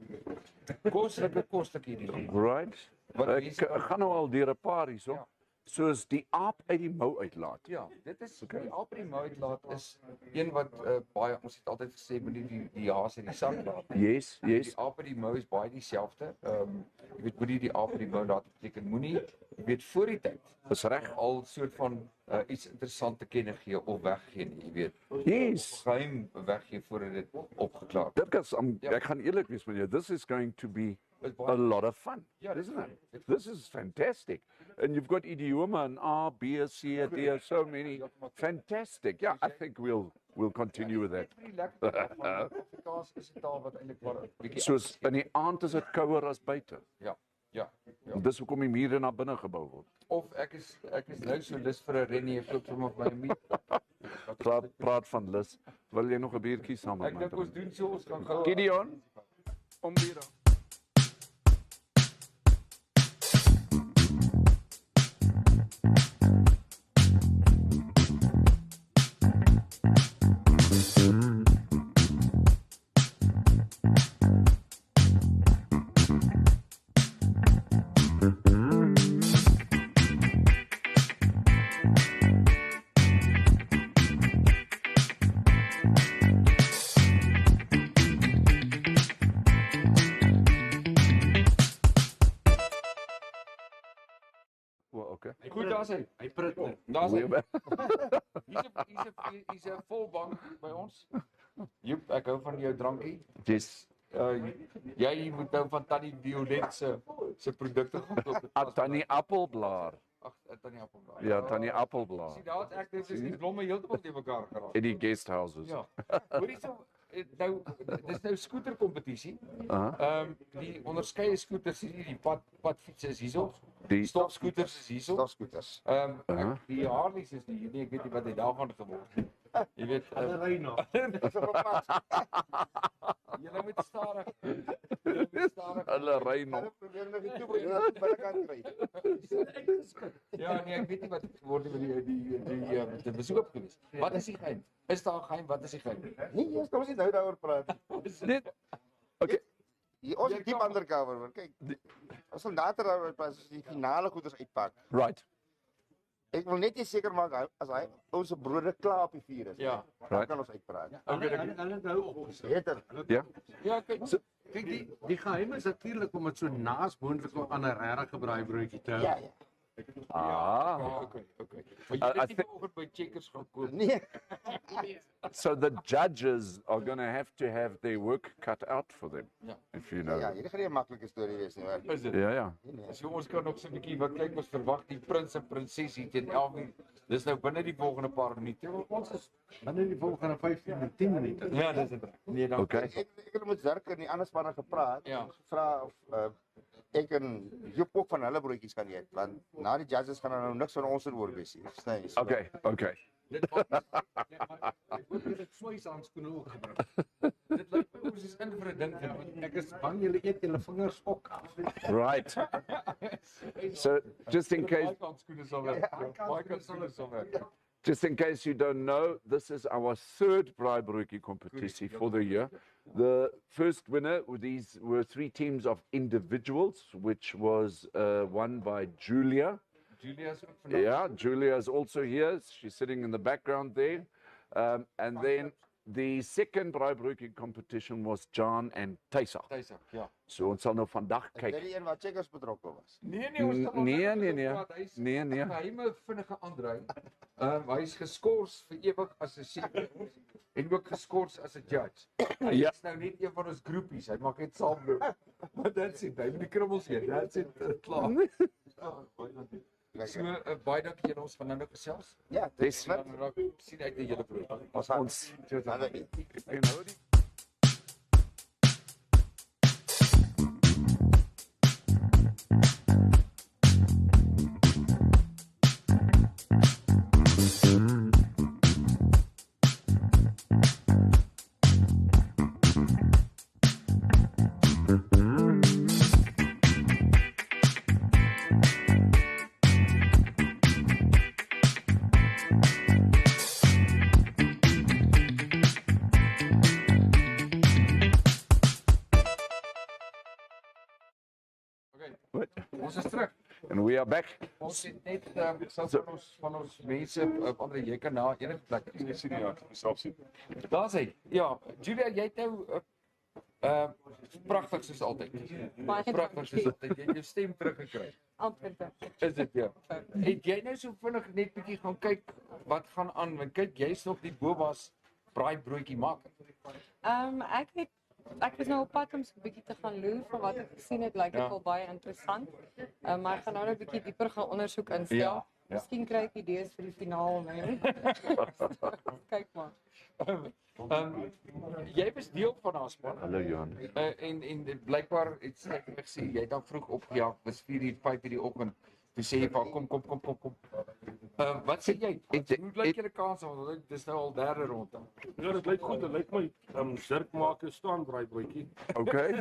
Koslike idiome. Right. Wat Ek mense gaan nou al deur 'n paar hierso. Ja. Soos die aap uit die mou uitlaat. Ja, dit is die apriemou uitlaat is een wat baie ons het altyd gesê moenie die haas in die sak laat. Yes, yes. Die aap uit die mou is baie dieselfde. Jy weet moenie die aap uit die mou laat beteken moenie jy weet voor die tyd Dis reg. al soort van iets interessant te kenne gee of weggee nie, jy weet. Yes. Geheim weggee voordat dit opgeklaar word. Dirkas, ek gaan eerlik wees met jou. This is going to be Is a baie lot of fun. Ja, dis isn't it? Dit This is fantastic. And you've got idiome and A, B, C, D, so many. Fantastic. Yeah, I think we'll continue with that. Pretty lekker. Afrikaans is 'n taal wat eintlik maar 'n bietjie Soos in die aand is dit kouer as buite. ja. Dis hoekom die mure na binne gebou word. Of ek is nou so lus vir 'n rennie, ek koop sommer vir my 'n miet. Praat van lus. Wil jy nog 'n biertjie saam met Ek my dink ons drink? doen so, ons gaan gou Gideon, om bier. daar's hy. Hy prit net. Daar's hy. Goeie- Hier's 'n volbank by ons. Joep, ek hou van jou drankie. Yes. Jy moet nou van Tannie Violet se produkte gaan koop. Tannie Appelblaar. Ag, Tannie Appelblaar. Ja, Tannie Appelblaar. Sien daar's ek dis die blomme heeltemal te mekaar geraak. In die guesthouses. Ja. Hoorie so nou dis nou skooterkompetisie. Die onderskeie skooters hier, die padfiets is hierso. Die Stopskooters is hierso. Stofskooters. Die Harleys is nie hier nie, ek weet nie wat hy daarvan geword het. Jy weet, Reinhard. jy moet stadig. Jy moet stadig. hulle ry nog. Probeer nog nie toe binnekant ry. Ja, nee, ek weet nie wat word met die besoek gewees. Wat is die geheim? Is daar 'n geheim? Wat is die geheim? Nee, kom ons nie nou daaroor praat. Net okay. Ons is diep undercover, hoor. Kyk. Ons sal later daaroor praat as die finale goeders uitpak. Right. Ek wil net seker maak as hy ons brode klaar op die vuur is. Ja. Dan kan ons uitpraat. Hulle nou opgesit. Beter. Ja. Ja, kyk. Kyk die geheim is natuurlik om dit so naas moontlik aan 'n regte braaibroodjie te hou. Ja, ja. Okay. Maar jy het nie vanoggend by Checkers gaan koop. Nee. So the judges are going to have their work cut out for them. Ja. If you know. Ja, hierdie gaan nie 'n maklike storie wees nie, hoor. Is dit? Ja, ja. So ons kan nog so 'n bietjie wat kyk ons verwag die prins en prinses hier teen 11:00. Dis nou binne die volgende paar minute. Ons is binne die volgende 15 en 10 minute. Ja, dis dit. Nee, dan. Okay. Ek het met Dirk en die ander spanne gepraat. Ja. Gevra of ek en Joep ook van hulle broodjies kan eet, want na die judges gaan nou niks van ons oor wees nie. Verstaan jy? So, Okay. Dit word dit swys handskoene ook gebruik. Dit lyk my ons is in vir 'n ding van Ek is bang julle eet julle vingers ook af. Right. So just in case baie handskoene sal werk. Baie handskoene sal werk. Just in case you don't know, this is our third Braaibroodjie competition for the year. The first winner, these were 3 teams of individuals, which was won by Julia. Julia's ook vandag. Yeah, Julia is also here. She's sitting in the background there. And then the second Braaibroodjie competition was John and Taysa. Tuisig, ja. So ons sal nou vandag Is dit kyk. die een wat Checkers betrokke was? Nee, ons kan Nee. Nee. Geheime vinnige aandry. Hy's geskort vir ewig as 'n seker en ook geskort as 'n judge. Hy Ja. is nou net een van ons groepies. Hy mag net saamloop. Maar dit sê hy moet die krummels eet. Dit sê klaar. So baie dankie julle ons van nou gesels. Ja, Dis wat? Dan raak sien uit die hele brood. Ons gaan Ons hulle eet. you know die Okay. Ons is terug. and we are back. Ons het net van ons mense ander jy kan na enige plek sien ja, self sien. Daar's hy. Ja, Julia, jy het nou pragtig soos altyd. Pragtig soos altyd. Jy het jou stem teruggekry. Antwoord. Is dit ja? Het jy nou so vinnig net bietjie gaan kyk wat gaan aan? Want kyk, jy's nog die Boba's braaibroodjie maak. Ek was nou op pad om so 'n bietjie te gaan loer van wat ek gesien het, lyk dit Ja. wel baie interessant. Maar ek gaan nou 'n bietjie dieper gaan ondersoek instel. Ja. Miskien kry ek idees vir die finaal, nee. Kyk maar. Jy was deel van haar span. Hallo Johan. En blykbaar het ek gesien jy het dan vroeg opgejaag, was 4:00, 5:00 die oggend. Toe sê jy van kom. Wat sê jy? Hoe lyk julle kans? Want dis nou al derde ronde. Ja, dit lyk goed. Dit lyk my Dirk maak 'n staan braaibroodjie. Okay.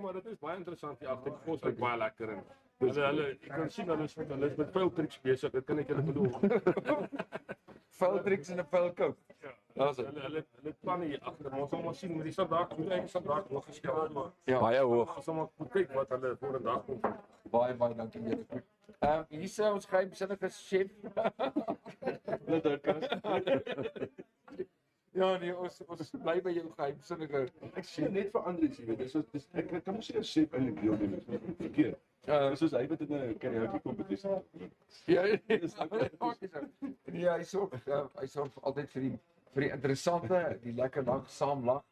Maar dit is baie interessant hier agter. Die kos lyk baie lekker en hulle ek kan sien hulle is met veel triks besig. Dit kan ek julle bedoel. Vuil tricks en 'n vuil coke. Daar's dit. Hulle plan hier agter. Ons sal maar sien met die sandaak, moet ek sandaak nog gestel maar. Ja. Baie hoog. Ons sal maar moet kyk wat hulle voor 'n dag kom. Baie dankie julle. Hier is ons geheimsinnige chef. Ja nee, ons bly by jou geheimsinnige. Ek sê net vir Andries, jy weet, dis ek kan mos nie 'n chef eintlik deel neem nie. Verkeerd. Soos hy wat in 'n karaoke kompetisie. Ja, hy sorg altyd vir die interessante, die lekker lag, saam lag.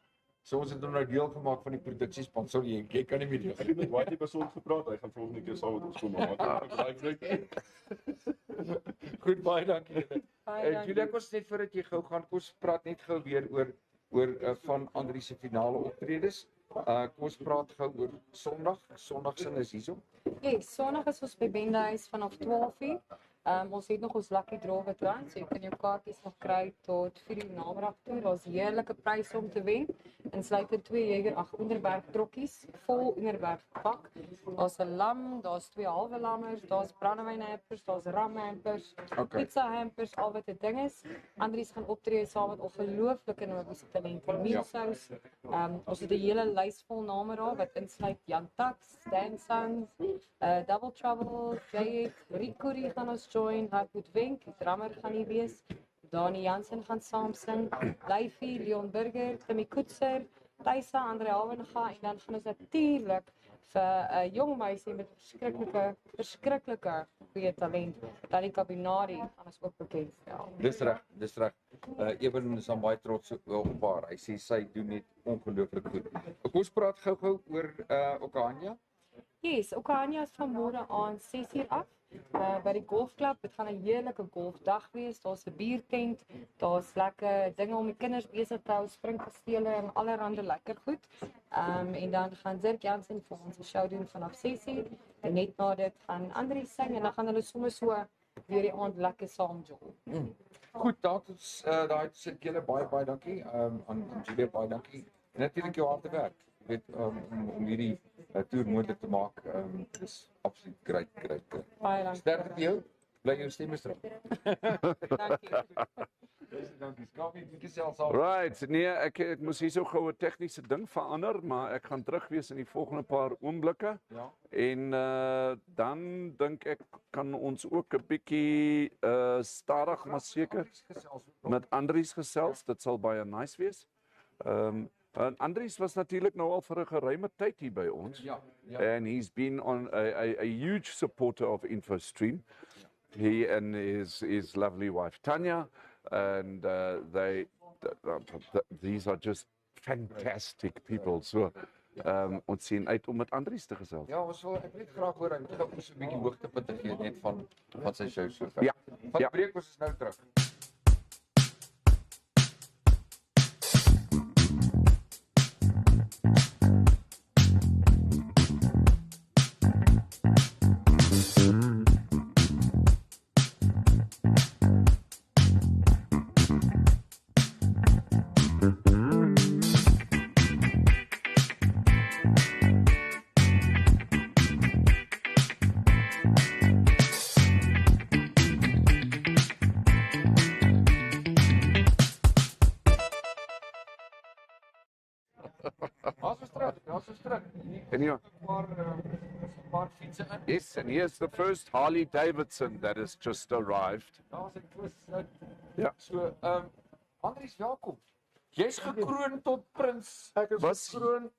So ons het hom nou deel gemaak van die produksiespan. Sorry, jy kan nie meer Ek het met baie persoon gepraat. Hy gaan volgende keer saam met ons kom maar. Goed, baie dankie. Baie dankie. Julia, kos net voordat jy gou gaan, kos praat net gou weer oor van Andri se finale optredes. Kom ons praat gou oor Sondag. Sondag se is hierso. Yes, Sondag is ons by Bendehuis vanaf 12:00. Ons het nog ons lucky draw geplan, so jy kan jou kaartjies nog kry tot 4:00 namiddag toe. Daar's heerlike pryse om te wen. Insluitend 2 onderberg trokkies, vol onderberg pak. Daar's 'n lam, daar's 2 halwe lammers, daar's brandewijnhampers, daar's ramhampers, pizza hampers, al wat 'n ding is. Andries gaan optree saam met ongelooflike Namibiese talente. Meelsous. Ons het 'n hele lys vol name daar wat insluit Jan Tax, Dan Sons, Double Trouble, Jay, Rico gaan ons join, Hartmut Wenk, die drummer gaan hier wees. Dani Jansen gaan saam sing, Leifie, Leon Burger, Timmy Koetser, Thysa, Andre Hawenga en dan gaan ons natuurlik vir 'n jong meisie met verskriklike goeie talent, Dani Kabinari, gaan ons ook bekend stel. Dis reg. Ewen is dan baie trots op haar. Hy sê sy doen net ongelooflik goed. Kom ons praat gou-gou oor Okanya. Yes, Okanya is van môre aan 6:00 af. By die golfklub, dit gaan 'n heerlike golfdag wees. Daar's 'n biertent, daar's lekker dinge om die kinders besig te hou, springkastele en allerlei lekker goed. En dan gaan Dirk Jansen vir ons 'n show doen vanaf 6:00 en net na dit gaan Andri sing en dan gaan hulle sommer so weer die aand lekker saam jol. Goed, daai sit julle baie dankie. Aan Julia baie dankie. En natuurlik jou harde werk. Weet om hierdie toer moontlik te maak. Dis absoluut great. Baie dankie. Sterkte vir jou. Bly jou stem is terug. Dankie. Dankie. Kaufeee, dit is selfs al. Right, nee, ek moes hierso gou 'n tegniese ding verander, maar ek gaan terug wees in die volgende paar oomblikke. Ja. En dan dink ek kan ons ook 'n bietjie stadig maar seker met Andries gesels. Dit sal baie nice wees. En Andries was natuurlik nou al vir 'n geruime tyd hier by ons. Ja. And he's been on a huge supporter of InfoStream. He and his lovely wife Tanya, and these are just fantastic people. So ons sien uit om met Andries te gesels. Ja, ek wil graag hoor hy moet gou 'n bietjie hoogtepunte gee net van sy show so. Ja. Van breek ons is nou terug. Yes, and here's the first Harley Davidson that has just arrived. Ja. So, Andries, welkom. Jy's gekroon tot prins. Ek is gekroon,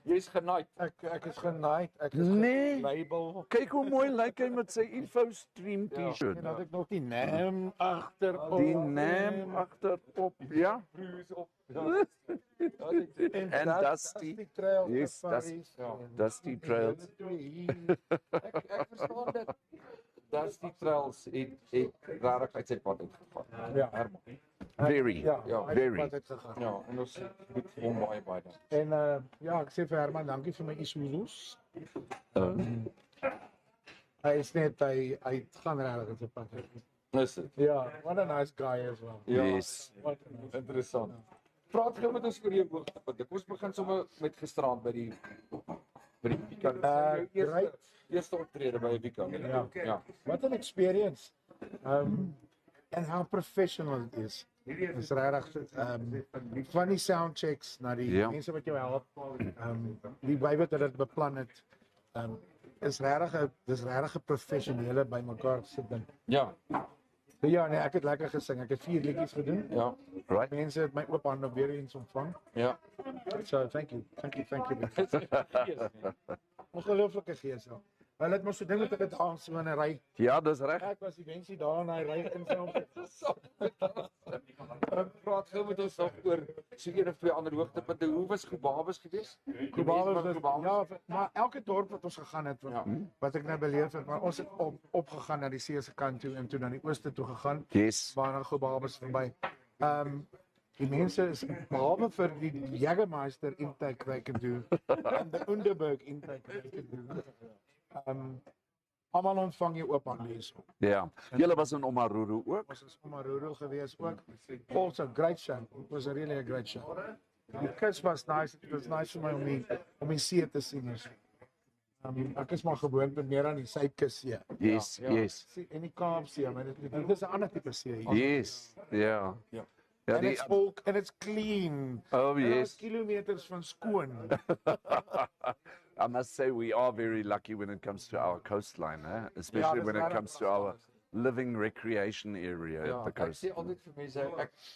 Jy's genaaid. ek is genaaid, ek is Nee. gelabel. Kyk hoe mooi lyk hy met sy InfoStream T-shirt. En dat ek nog die naam agterop. Die naam agterop, ja. En Dusty. Trail. Yes, Dusty Trails. Ek verstaan dit. Dusty Trails het rarig uit sy pad uitgegaan. Ja. Herman. Very, very. Ja, en ons moet hom baie dankie. En ja, ek sê vir Herman, dankie vir my Isulus. Hy is net hy gaan regtig in sy pad uit. Is dit? Ja, what a nice guy as well. Yes. What Interessant. Praat gou met ons oor jou hoogtepunte. Kom ons begin sommer met gisteraand by die Wika. great. Eerste optrede by Wika. Ja. What an experience. And how professional it is. Dis regtig van die sound checks na die mense wat jou help. Die wyf wat dit beplan het. Is regtig dis regtig 'n professionele bymekaar gesit ding. Ja. Ja, nee, ek het lekker gesing. Ek het 4 liedjies gedoen. Ja. Right. Mense het my oop hande weer eens ontvang. Ja. So thank you. Ongelooflike gees. Hulle het mos so ding met hulle dans so in 'n ry. Ja, dis reg. Ek was die mensie daar in daai ry insaam. Praat gou met ons nog oor so een of twee ander hoogtepunte. Hoe was Gobabes geweest? Kobabes, ja, maar elke dorp wat ons gegaan het, wat ek nou beleef het, maar ons het opgegaan na die see se kant toe en toe na die ooste toe gegaan. Yes. Waar na Kobabes verby. Die mense is behalwe vir die Jägermeister intake wat ek kan doen en die Underberg intake wat ek kan doen. Almal ontvang jy oop aan lees. Ja. Julle was in Omaruru ook? Ons is Omaruru gewees ook. Also great show. It was a really a great show. Die kus was nice. It was nice vir my om die see te sien. Ek is maar gewoond met meer aan die suidkus see. Yes, yes. En die Kaapsee, maar dit is 'n ander tipe see. Yes. Ja. Ja. Ja, And it's bulk and it's clean. Oh yes. Kilometers van skoon. I must say we are very lucky when it comes to our coastline, especially when it comes to our living recreation area at the Ek coast. sê altyd vir mense,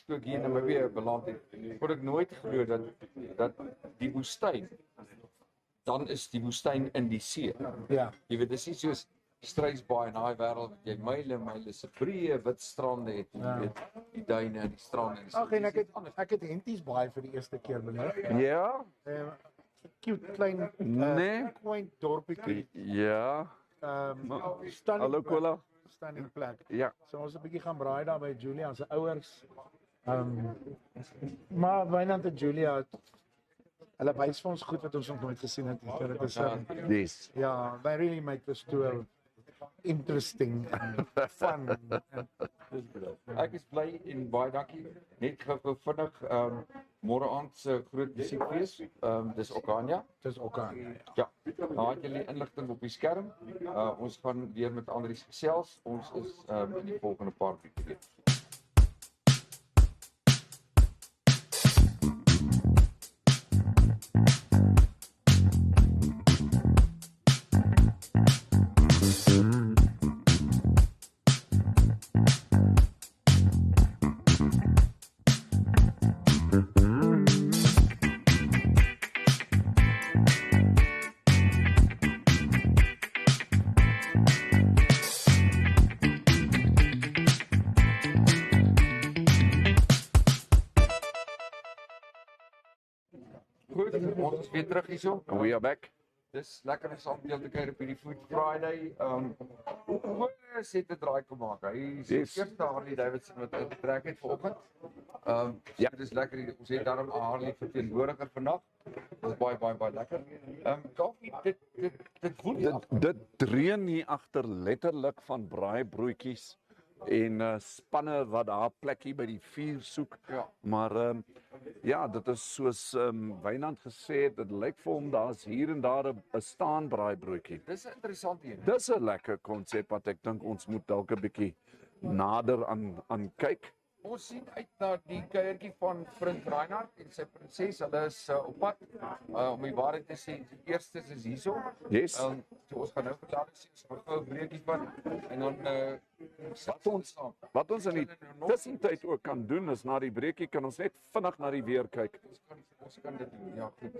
toe ek hier in Namibia beland het, kon ek nooit glo dat die woestyn, dan is die woestyn in die see. Ja. Jy weet, dis nie soos Struisbaai in daai wêreld wat jy myle se breë wit strande het, jy weet, die duine en die strande. Ag en ek het Henties Baai vir die eerste keer beleef. Ja? Cute klein Nee. quaint dorpie. Ja. Hallo Kola. Standing plek. Ja. So ons het 'n bietjie gaan braai daar by Julia se ouers. Maar Wynand en Julia hulle wys vir ons goed wat ons nog nooit gesien het. So dit is Yes. ja, they really make the tour interesting and fun. Ek is bly en baie dankie. Net gou vinnig môre aand se groot musiekfees. Dis Okania. Dis Okania. Ja. Daar het julle inligting op die skerm. Ons gaan weer met Andries gesels. Ons is in die volgende paar weke weer. Goed, ons is weer terug hierso. We are back. Dis lekker om saam deel te kuier op hierdie Food Friday. Hoe het dit draai kom maak? Hy is die eerste Harley Davidson wat uitgetrek het vanoggend. Ja, dis lekker. Ons het daarom 'n Harley verteenwoordiger vandag. Dit is baie lekker. Kaufee, dit voel Dit reën hier agter letterlik van braaibroodjies en spanne wat daar plekkie by die vuur soek. Ja. Maar ja, dit is soos Wynand gesê het, dit lyk vir hom daar's hier en daar 'n staan braaibroodjie. Dis 'n interessante een. Dis 'n lekker konsep wat ek dink ons moet dalk 'n bietjie nader aan kyk. Ons sien uit na die kuiertjie van Prins Reinhard en sy prinses. Hulle is op pad om die waarheid te sê. Die eerstes is hierso. Yes. So ons gaan nou vandag sien ons gaan gou 'n breekie vat en dan Wat ons in die tussentyd ook kan doen is na die breekie kan ons net vinnig na die weer kyk. Ons kan dit doen. Ja, goed.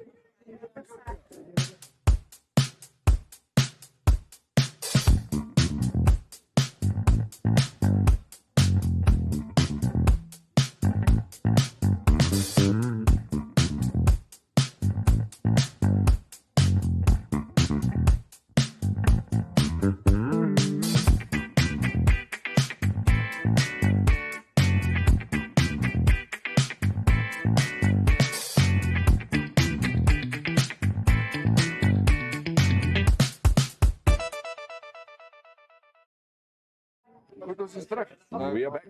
Goed, ons is terug. We are back.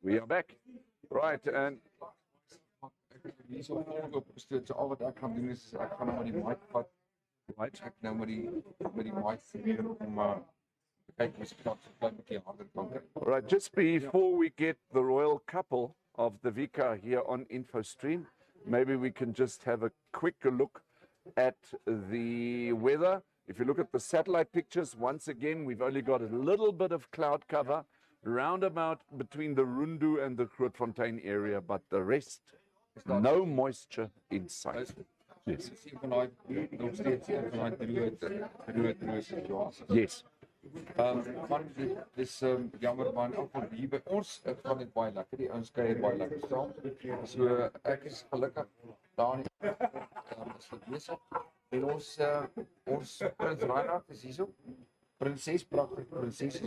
We are back. Right, and Hier so op gestoot. So al wat ek gaan doen is ek gaan nou met die mic vat. Ek nou met die mic probeer om te kyk of ek dalk 'n klein bietjie harder kan kry. right, just before we get the royal couple of the Wika here on InfoStream, maybe we can just have a quick look at the weather. If you look at the satellite pictures, once again, we've only got a little bit of cloud cover roundabout between the Rundu and the Grootfontein area, but the rest, no moisture in sight. Yes. Dis een van daai nog steeds een van daai droë situasies. Yes. Man, dis jammer man, ook hier by ons gaan dit baie lekker. Die ouens kuier baie lekker saam. So ek is gelukkig daar nie. Is dit besig. En ons Prins Reinhard is hierso. Prinses, pragtige prinses.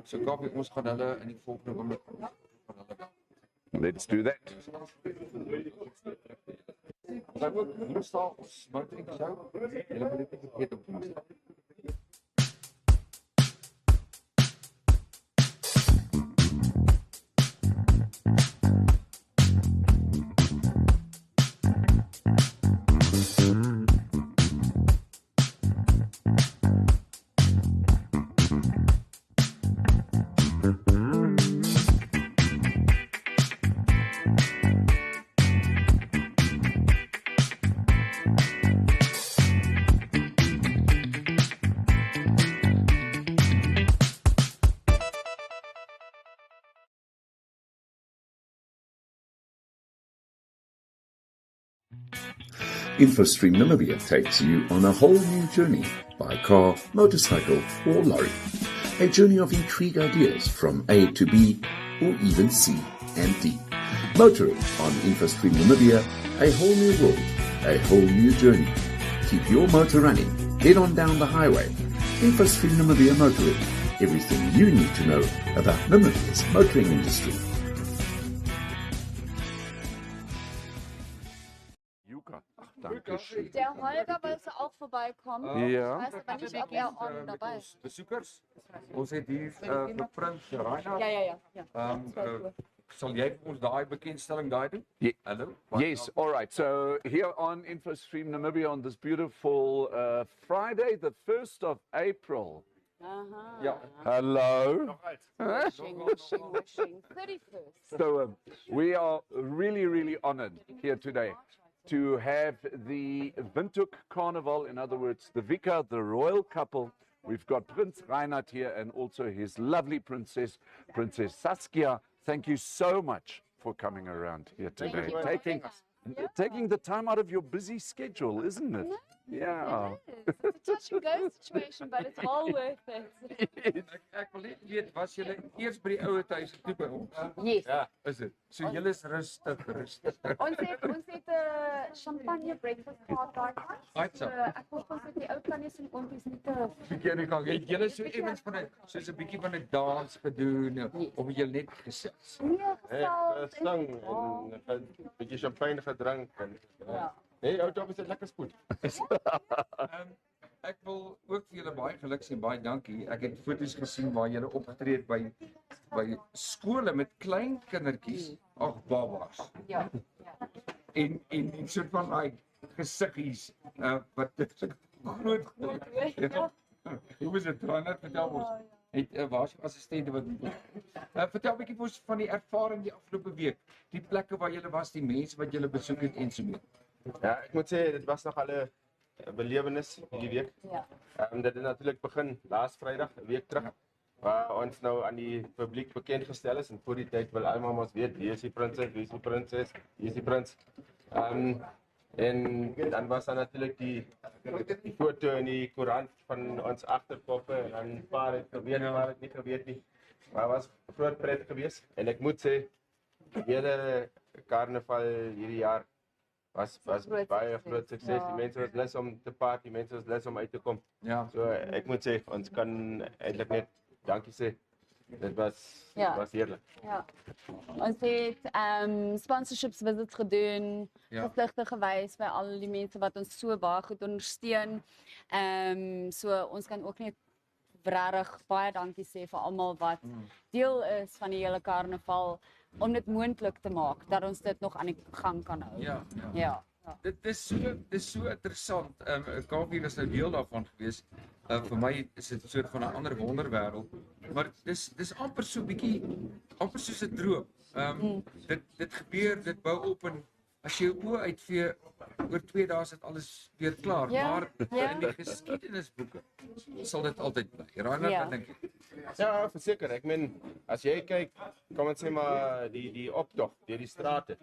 So Kaufeee, ons gaan hulle in die volgende oomblik van hulle. Let's do that. Ons ook woensdag ons motoring show. Julle moet dit nie vergeet op woensdag. InfoStream Namibia takes you on a whole new journey by car, motorcycle or lorry. A journey of intrigue ideas from A to B or even C and D. Motoring on InfoStream Namibia, a whole new world, a whole new journey. Keep your motor running. Head on down the highway. InfoStream Namibia Motoring. Everything you need to know about Namibia's motoring industry. Dankeschön. Der Holger wollte auch vorbeikommen. Ja. Ich weiß aber nicht, ob er on dabei ist. Besoekers. Ons het hier vir Prins Reinhard. Ja. Sal jy vir ons daai bekendstelling daai doen? Hallo. Yes, all right. So here on InfoStream Namibia on this beautiful Friday, the 1st of April. Ja. Hello. Wishing. 31st. So we are really honored here today to have the Windhoek Carnival, in other words, the Wika, the royal couple. We've got Prince Reinhard here and also his lovely princess, Princess Saskia. Thank you so much for coming around here today. Taking the time out of your busy schedule, isn't it? Yeah. It's a touch and go situation, but it's all worth it. Ek wil net weet, was julle eers by die ouer huis toe by ons? Yes. Ja, is dit. So julle is rustig. Ons het 'n champagne breakfast party gehad. So ek hoop ons het die ou tannies en oompies nie te Bietjie kan het julle so iewens van 'n soos 'n bietjie van 'n dans gedoen of het julle net gesels? gesing en 'n bietjie champagne gedrink en Ja. Nee, ou top is dit lekker spoed. Ek wil ook vir julle baie geluk sê, baie dankie. Ek het foto's gesien waar julle opgetree het by skole met klein kindertjies, ag babas. Ja. En soort van daai gesiggies wat groot. Hoe was dit? Reinhard, vertel ons. Waar is jou assistente wat vertel 'n bietjie vir ons van die ervaring die afgelope week, die plekke waar julle was, die mense wat julle besoek het en so meer. Ja, ek moet sê dit was nog al 'n belewenis hierdie week. Ja. Dit het natuurlik begin laas Vrydag, 'n week terug, waar ons nou aan die publiek bekend gestel is en voor die tyd wil almal mos weet wie is die prinses, wie is die prinses, wie is die prins. En dan was daar natuurlik die foto in die koerant van ons agterpoppe en dan paar het geweet, maar het nie geweet nie. Maar was groot pret geweest en ek moet sê die hele karnaval hierdie jaar was baie groot sukses. Ja. Die mense was lus om te party, die mense was lus om uit te kom. Ja. So ek moet sê ons kan eintlik net dankie sê. Dit was heerlik. Ja. Ons het sponsorships visits gedoen, gestigte gewys by al die mense wat ons so baie goed ondersteun. So ons kan ook net regtig baie dankie sê vir almal wat deel is van die hele karnaval om dit moontlik te maak dat ons dit nog aan die gang kan hou. Ja. Dit is so interessant. Kaufeee was nou deel daarvan geweest. Vir my is dit 'n soort van 'n ander wonderwêreld. Maar dis amper so bietjie amper soos 'n droom. Dit gebeur, dit bou op en as jy jou oë uitvee oor 2 dae is dit alles weer klaar. Maar in die geskiedenisboeke sal dit altyd bly. Reinhard, wat dink jy? Ja, verseker. Ek meen as jy kyk, kom ons sê maar die optog deur die strate.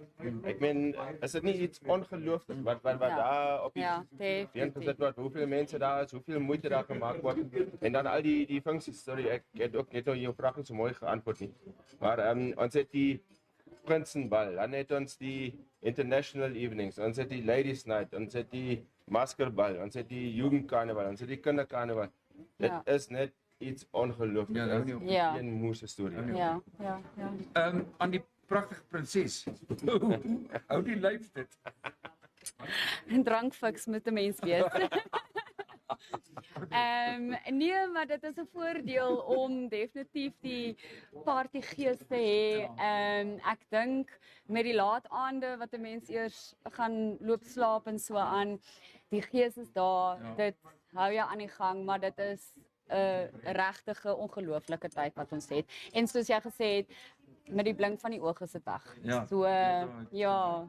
Ek meen is dit nie iets ongelooflik wat daar op die been gesit word, hoeveel mense daar is, hoeveel moeite daar gemaak word en dan al die funksies. Sorry, ek het ook net jou vraag nie so mooi geantwoord nie. Maar ons het die Prinsenbal, dan het ons die International Evenings, ons het die Ladies Night, ons het die Maskerbal, ons het die Jugendkarneval, ons het die Kinderkarneval. Dit is net iets ongelooflik. Ja, nou nie. Een moeise storie. Ja. Aan die pragtige prinses. Hou die lyf dit. 'n Drankfiks moet 'n mens wees. Nee, maar dit is 'n voordeel om definitief die partygees te hê. Ek dink met die laat aande wat 'n mens eers gaan loop slaap en so aan, die gees is daar. Ja. Dit hou jou aan die gang, maar dit is 'n regtige ongelooflike tyd wat ons het. En soos jy gesê het, met die blink van die oë is dit weg. Ja. So ja.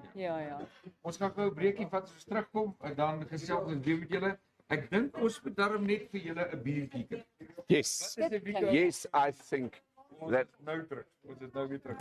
Ons gaan gou 'n breekie vat as ons terugkom en dan gesels ons weer met julle. Ek dink ons moet darm net vir julle 'n biertjie kry. Yes. Yes, I think that nou terug. Ons is nou weer terug.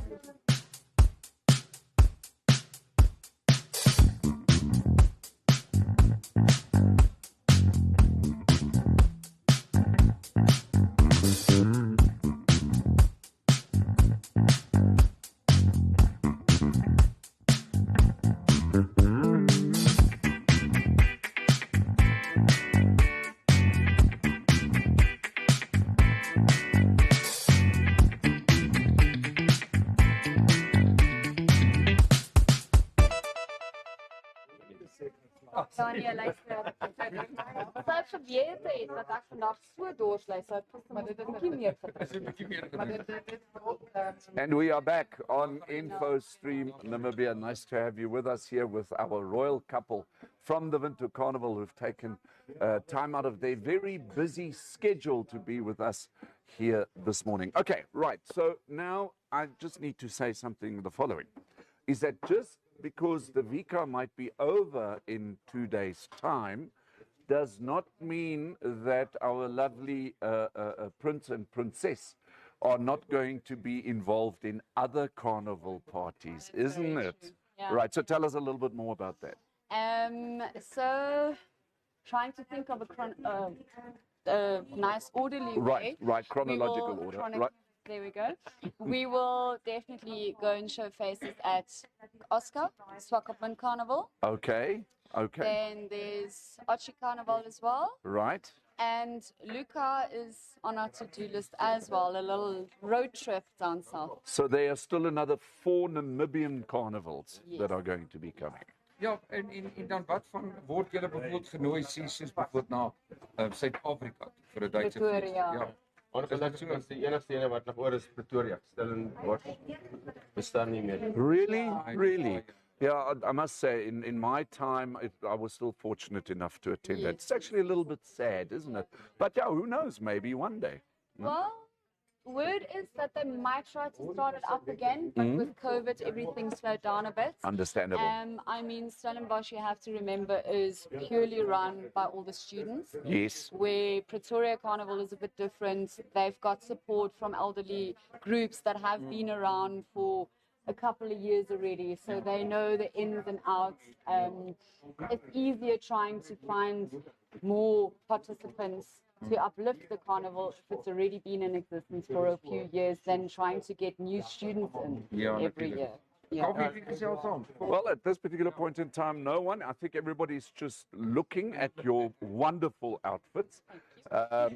Ja, nee, luister. As ek geweet het dat ek vandag so dors lê, sou ek gister maar dit 'n bietjie meer gedrink. And we are back on InfoStream Namibia. Nice to have you with us here with our royal couple from the Winter Carnival who've taken time out of their very busy schedule to be with us here this morning. Okay, right. So now I just need to say something the following. Is that just because the Wika might be over in 2 days' time does not mean that our lovely prince and princess are not going to be involved in other carnival parties, isn't it? Yeah. Right, so tell us a little bit more about that. So trying to think of a nice orderly way. Right, chronological order. Right. There we go. We will definitely go and show faces at Oscar, Swakopmund Carnival. Okay. Then there's Ochi Carnival as well. Right. And Luca is on our to-do list as well, a little road trip down south. So there are still another 4 Namibian carnivals that are going to be coming. Ja, en dan wat van word julle bijvoorbeeld genooi soos bijvoorbeeld na Suid-Afrika vir 'n Duitse fees? Ja. Ongelukkig is die enigste ene wat nog oor is Pretoria. Stellenbosch bestaan nie meer. Really? Yeah, I must say, in my time, I was still fortunate enough to attend that. It's actually a little bit sad, isn't it? But yeah, who knows? Maybe one day. Well, word is that they might try to start it up again, but with COVID, everything slowed down a bit. Understandable. I mean, Stellenbosch, you have to remember, is purely run by all the students. Yes. Where Pretoria Carnival is a bit different. They've got support from elderly groups that have been around for a couple of years already, so they know the ins and outs. It's easier trying to find more participants to uplift the carnival if it's already been in existence for a few years than trying to get new students in every year. Well, at this particular point in time, no one. I think everybody's just looking at your wonderful outfits.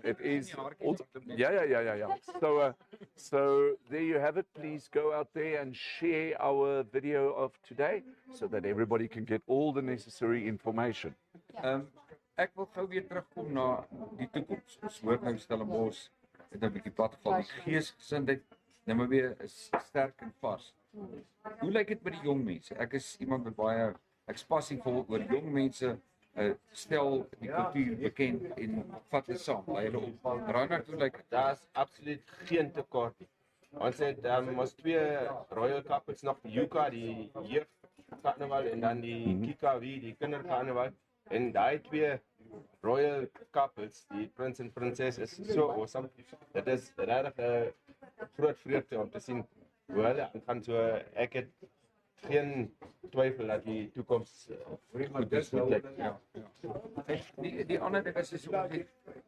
It is also, yeah. So there you have it. Please go out there and share our video of today so that everybody can get all the necessary information. Ek wil gou weer terugkom na die toekoms. Ons hoor nou Stellenbosch het 'n bietjie pad geval. Die geesgesindheid Namibia is sterk en vars. Hoe lyk dit met die jong mense? Ek is iemand met baie passievol oor jong mense stel die kultuur bekend en vat dit saam by hulle op. Reinhard, hoe lyk dit? Daar's absoluut geen tekort nie. Ons het ons 2 royal couples nog, die Wika, die jeugkarnaval en dan die Kikawi, die kinderkarnaval. En daai 2 royal couples, die prins en prinses is so awesome. Dit is regtig 'n groot vreugde om te sien hoe hulle gaan. So ek het geen twyfel dat die toekoms goed is. Ja. Die ander ding is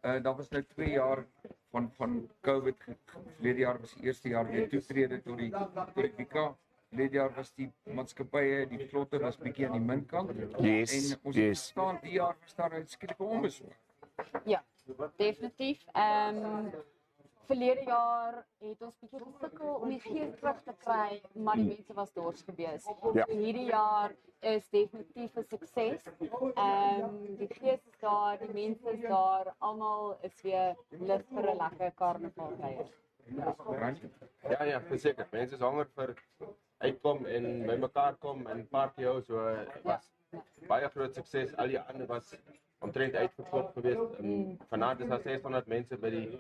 daar was nou 2 jaar van COVID. Verlede jaar was die eerste jaar weer toetrede tot die Wika. Verlede jaar was die maatskappye, die vlotte was bietjie aan die minkant. Yes, En ons yes. staan die jaar was daar 'n skielike onbesorg. Ja, definitief. Verlede jaar het ons bietjie gesukkel om die gees terug te kry, maar die mense was dors gewees. Ja. Hierdie jaar is definitief 'n sukses. Die gees is daar, die mense is daar, almal is weer lus vir 'n lekker karnavalkuier. Ja, verseker. Mense is honger vir uitkom en by mekaar kom en party hou. So was baie groot sukses. Al die ander was omtrent uitverkoop geweest. Vanaand is daar 600 mense by die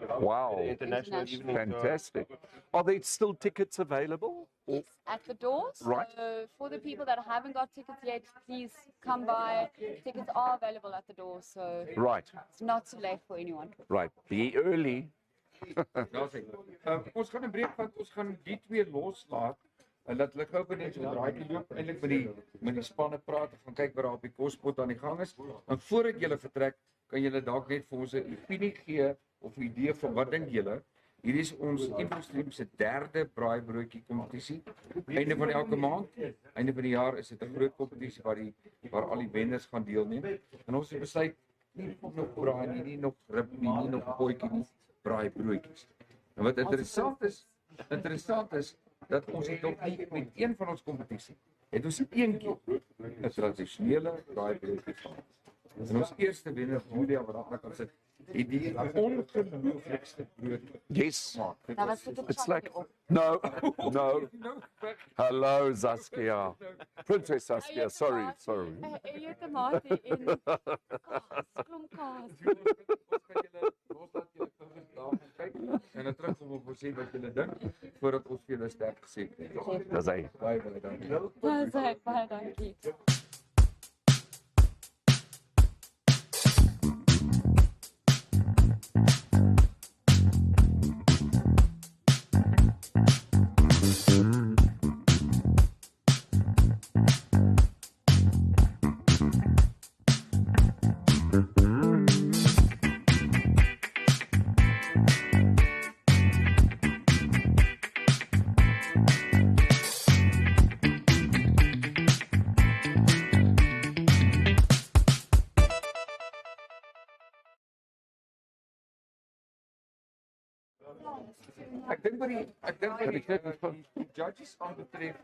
international evening. Fantastic. Are there still tickets available? Yes, at the doors. Right. So for the people that haven't got tickets yet, please come by. Tickets are available at the door, so Right. it's not too late for anyone. Right. Be early. Ons gaan 'n breek vat. Ons gaan die twee loslaat. En laat hulle gou net so draaitjie loop, eintlik met die spanne praat, gaan kyk wat daar op die kospot aan die gang is. En voordat julle vertrek, kan julle dalk net vir ons 'n opinie gee of 'n idee van wat dink julle? Hierdie is ons InfoStream se 3de braaibroodjie kompetisie. Einde van elke maand, einde van die jaar is dit 'n groot kompetisie waar al die wenners gaan deelneem. En ons het besluit nie nog braai nie nog rib nie nog potjie nie, braaibroodjies. En wat interessant is dat ons het op met een van ons kompetisie het ons een keer 'n tradisionele braaibroodjie gehad. En ons eerste wenner Julia wat daar kan sit, het die ongelooflikste brood. Yes. Dat was It's like no. Hello Saskia. Princess Saskia. Sorry. Eie tomatie en klomkaas. En dan terugkom op sê wat julle dink voordat ons vir julle sterk gesê het. Dis hy. Baie dankie. Baie dankie. Ek dink die judges aanbetref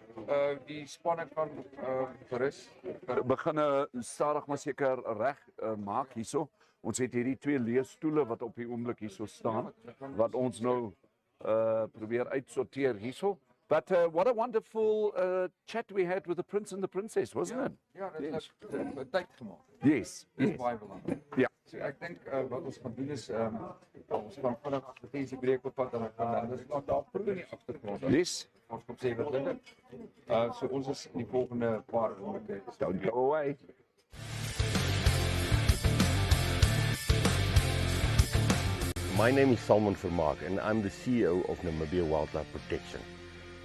die spanne kan gerus begin stadig maar seker reg maak hierso. Ons het hierdie 2 leesstoele wat op die oomblik hierso staan wat ons nou probeer uitsorteer hierso. But what a wonderful chat we had with the prince and the princess, wasn't it? Ja, dit het tyd gemaak. Yes. Dis baie belangrik. Ja. So ek dink wat ons gaan doen is ons gaan vinnig advertensie breek opvat en dan gaan ons daar probeer in die agtergrond. Yes. Ons kom sê wat dit is. So ons is in die volgende paar minute. Don't go away. My name is Salman Vermaak and I'm the CEO of Namibia Wildlife Protection.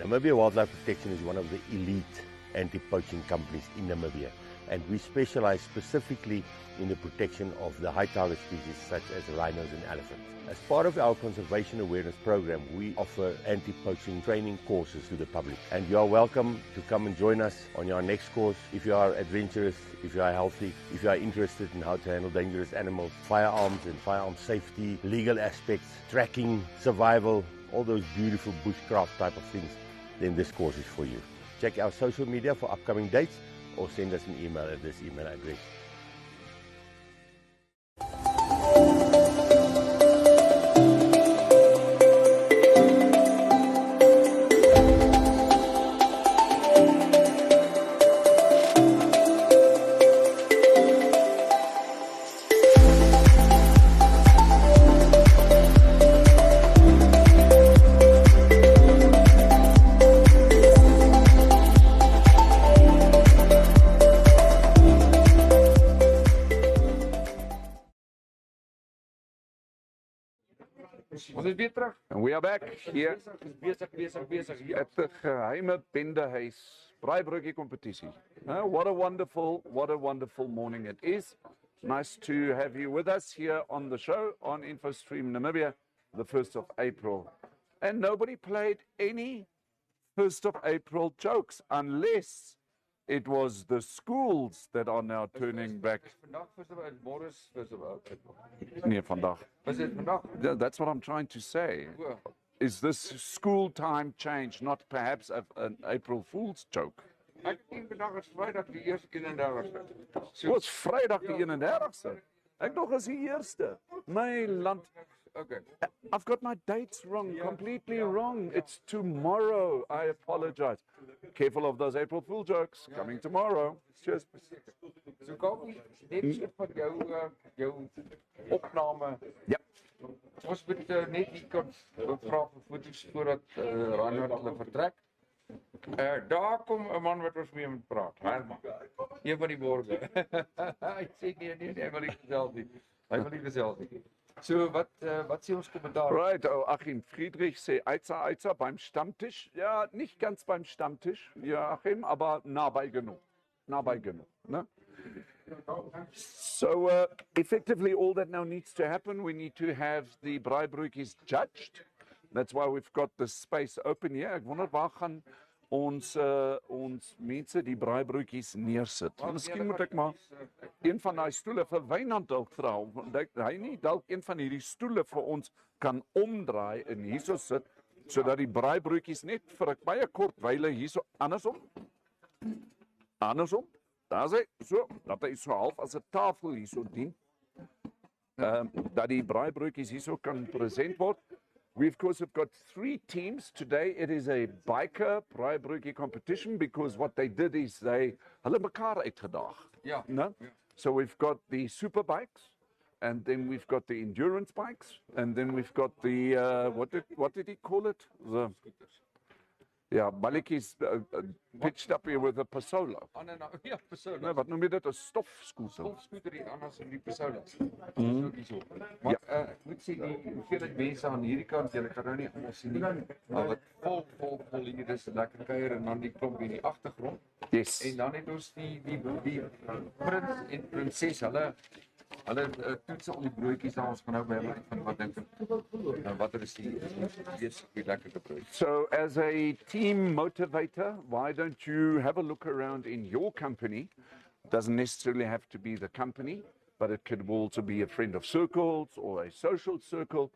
Namibia Wildlife Protection is one of the elite anti-poaching companies in Namibia, and we specialize specifically in the protection of the high target species such as rhinos and elephants. As part of our conservation awareness program, we offer anti-poaching training courses to the public, and you are welcome to come and join us on our next course if you are adventurous, if you are healthy, if you are interested in how to handle dangerous animals, firearms and firearm safety, legal aspects, tracking, survival, all those beautiful bushcraft type of things, then this course is for you. Check our social media for upcoming dates or send us an email at this email address. Ons is weer terug. And we are back here Besig hier. at the Geheime Bendehuis Braaibroodjie competition. What a wonderful morning it is. Nice to have you with us here on the show on InfoStream Namibia, the 1st of April. And nobody played any 1st of April jokes unless it was the schools that are now turning back. Vandag is môre is Nee, vandag. Was dit vandag? Yeah, that's what I'm trying to say. Is this school time change not perhaps an April Fool's joke? Ek dink vandag is Vrydag die 31ste. So is Vrydag die 31ste. Ek dog is die 1ste. My land. Okay. I've got my dates wrong, completely wrong. It's tomorrow. I apologize. Careful of those April Fool jokes coming tomorrow. Cheers. So Kaufeee, net so van jou opname. Ja. Ons moet net hier kan vra vir foto's voordat Reinhard hulle vertrek. Daar kom 'n man wat ons mee moet praat. Herman. Een van die borge. Hy sê nee, hy wil nie gesels nie. Hy wil nie gesels nie. So wat sê ons kommentaar? Right, Achim Friedrich sê Eitzer beim Stammtisch. Ja, nicht ganz beim Stammtisch, ja, Achim, aber nahebei genug. Nahebei genug. Ne? So effectively all that now needs to happen, we need to have the Braaibroodjies judged. That's why we've got the space open here. Ek wonder waar gaan ons mense die Braaibroodjies neersit. Miskien moet ek maar een van daai stoele vir Weinhard dalk vra. Hy nie dalk een van hierdie stoele vir ons kan omdraai en hierso sit sodat die Braaibroodjies net vir 'n baie kort wyle hierso andersom. Daar sê so dat hy so half as 'n tafel hierso dien. Dat die Braaibroodjies hierso kan present word. We, of course, have got 3 teams. Today it is a biker Braaibroodjie competition because what they did is hulle mekaar uitgedaag. Ja. No? So we've got the super bikes, and then we've got the endurance bikes, and then we've got the, what did he call it? Maliki's pitched up here with a Pasolo. Ja, Pasolo. Nee, wat noem jy dit? 'n Stofscooter. Stofscooter die anders in die Pasolas. Maar ek moet sê die hoeveelheid mense aan hierdie kant, julle kan nou nie almal sien nie. Maar wat vol hier is, lekker kuier en dan die klomp in die agtergrond. Yes. En dan het ons die prins en prinses, hulle toets al die broodjies daar, ons gaan nou by hulle van wat dink en watter is die lekker broodjie. So as a team motivator, why don't you have a look around in your company? Doesn't necessarily have to be the company, but it could also be a friend of circles or a social circle.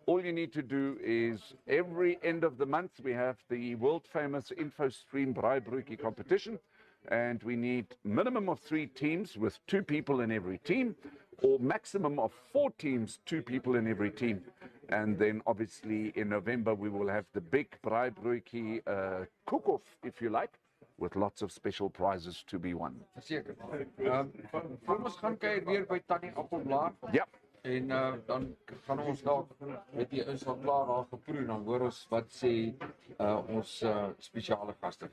All you need to do is every end of the month we have the world famous InfoStream Braaibroodjie competition, and we need minimum of 3 teams with 2 people in every team, or maximum of 4 teams, 2 people in every team. And then obviously in November we will have the big Braaibroodjie cook-off, if you like, with lots of special prizes to be won. Seker. Kom ons gaan kyk weer by Tannie Appelblaar. Ja. En dan gaan ons dalk met die is al klaar daar geproe, dan hoor ons wat sê ons spesiale gaste.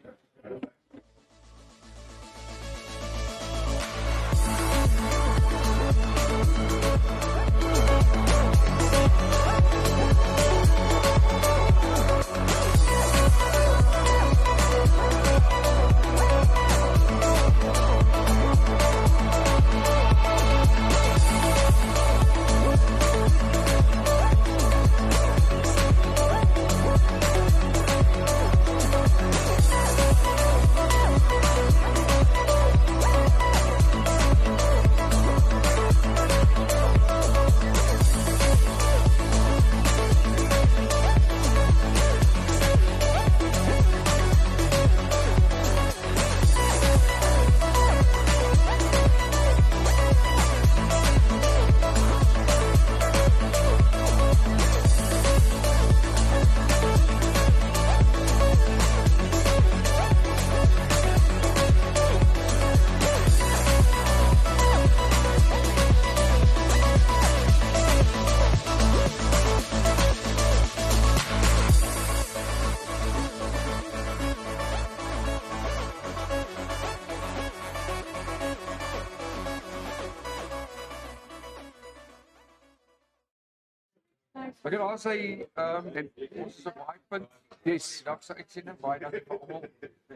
Maar daar sê ons is op baie punt. Yes. Dag se uitsending baie dankie vir almal.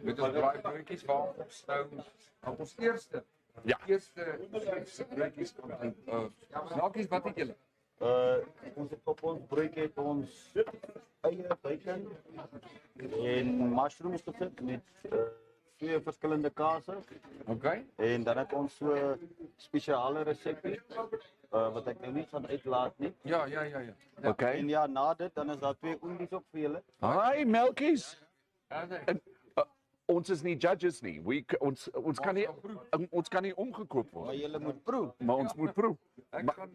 Met ons braaibroodjies waar ons nou op ons eerste broodjies kan snaakies wat het julle? Ons het op ons broodjie het ons eie bacon en mushrooms gesit met twee verskillende kaase. Okay. En dan het ons so spesiale resepte wat ek nou nie gaan uitlaat nie. Ja. Okay. En ja, na dit dan is daar twee oendies op vir julle. Hi, melkies. En, ons is nie judges nie. Ons kan nie omgekoop word. Maar julle moet proe. Maar ons moet proe.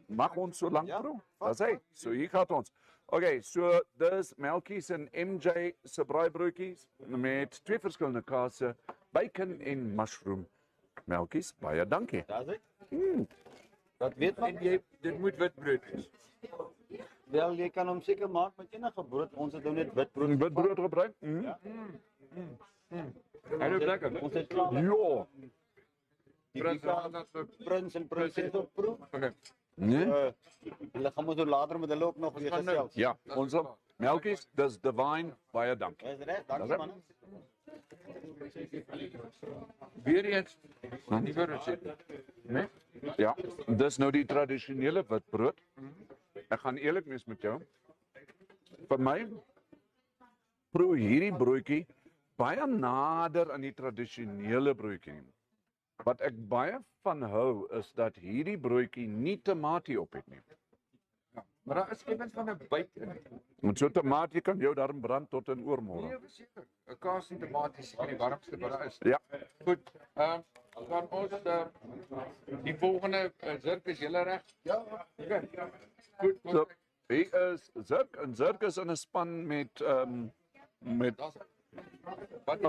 Mag ons so lank proe? Dis hy. So hier gaan ons. Okay, so dis melkies en MJ se braaibroodjies met twee verskillende kaase, bacon en mushroom. Melkies, baie dankie. Dis dit. Dat weet man, dit moet witbrood wees. Wel, jy kan hom seker maak met enige brood. Ons het nou net witbrood. Witbrood gebruik? Hy is lekker. Ons het klaar. Ja. Die prins en prinses op proe. Okay. Nee? Hulle gaan ons nou later met hulle ook nog weer gesels. Ja, ons melkies, dis divine, baie dankie. Dis reg, dankie man. Weer eens, nuwe resep. Nee? Ja, dis nou die tradisionele witbrood. Ek gaan eerlik wees met jou. Vir my proe hierdie broodjie baie nader aan die tradisionele broodjie. Wat ek baie van hou is dat hierdie broodjie nie tamatie op het nie. Maar daar is effens van 'n byt in. Want so tamatie kan jou darm brand tot in oormôre. Nee, verseker. 'n Kaas en tamatie is seker die warmste wat daar is. Ja. Goed. Dan ons die volgende Zirk is julle reg? Ja. Okay. Goed. So, hier is Zirk en Zirk is in 'n span met Wat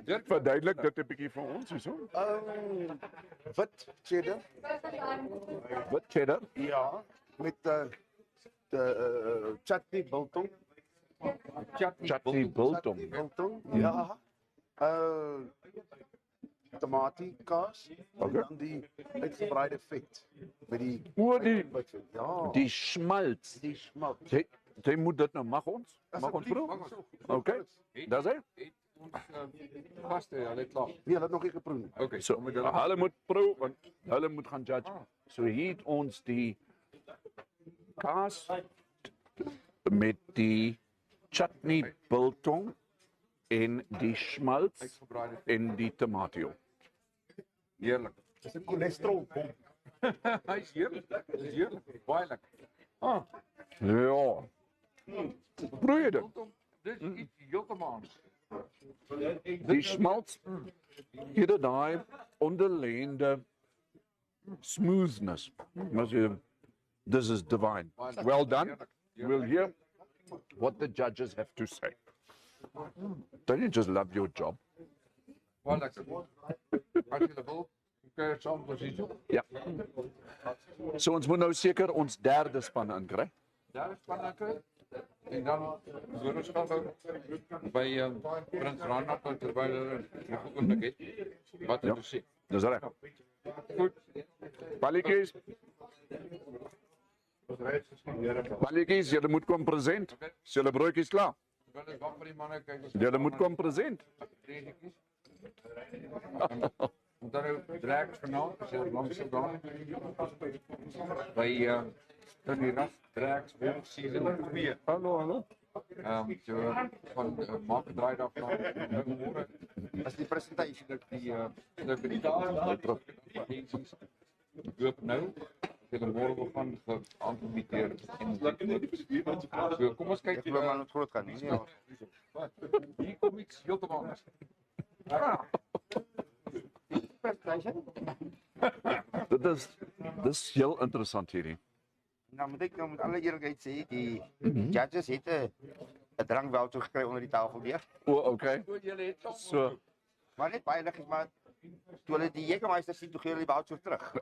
Zirk verduidelik dit 'n bietjie vir ons hierso. Wit cheddar. Wit cheddar? Ja, met chutney biltong. Chutney biltong. Biltong, ja. Tomatie, kaas, en dan die uitgebraaide vet met die die schmaltz. Die schmaltz. Jy moet dit nou mag ons proe. Okay. Dis hy. Ons gaste, hulle het klaar. Nee, hulle het nog nie geproe nie. Okay. So hulle moet proe want hulle moet gaan judge. So hier het ons die kaas met die chutney biltong en die schmaltz en die tomato. Heerlik. Dis 'n cholesterolbom. Hy is heerlik. Dis heerlik. Baie lekker. Ja. Proe jy dit? Dis iets heeltemal. Die schmaltz, hier daai onderliggende smoothness. This is divine. Well done. We'll hear what the judges have to say. Don't you just love your job? Baie lekker. As jy wil, kyk saam presies. Ja. So ons moet nou seker ons derde span inkry. Daar is spanne. En dan hoor ons gaan by Prins Reinhard terwyl hulle geoefening het. Wat het gesê? Dis reg. Goed. Balletjies. Balletjies, julle moet kom present. Is julle broodjies klaar? Wil ek wag vir die manne kyk. Julle moet kom present. Want dan Dirkas vanaand, as jy langs gegaan by die ras Dirkas weer season 2. Hallo. So van maak 'n draai daar van môre. As die presentasie die daar terug. Loop nou. Hulle môre wil gaan geampteer en so kom ons kyk ek glo maar net groot gaan nie. Hier kom iets heeltemal anders. Dit is heel interessant hierdie. Nou moet ek nou met alle eerlikheid sê, die judges het 'n drankvoucher gekry onder die tafel weer. Okay. So, maar net baie liggies, maar toe hulle die Jägermeister sien, toe gee hulle die voucher terug.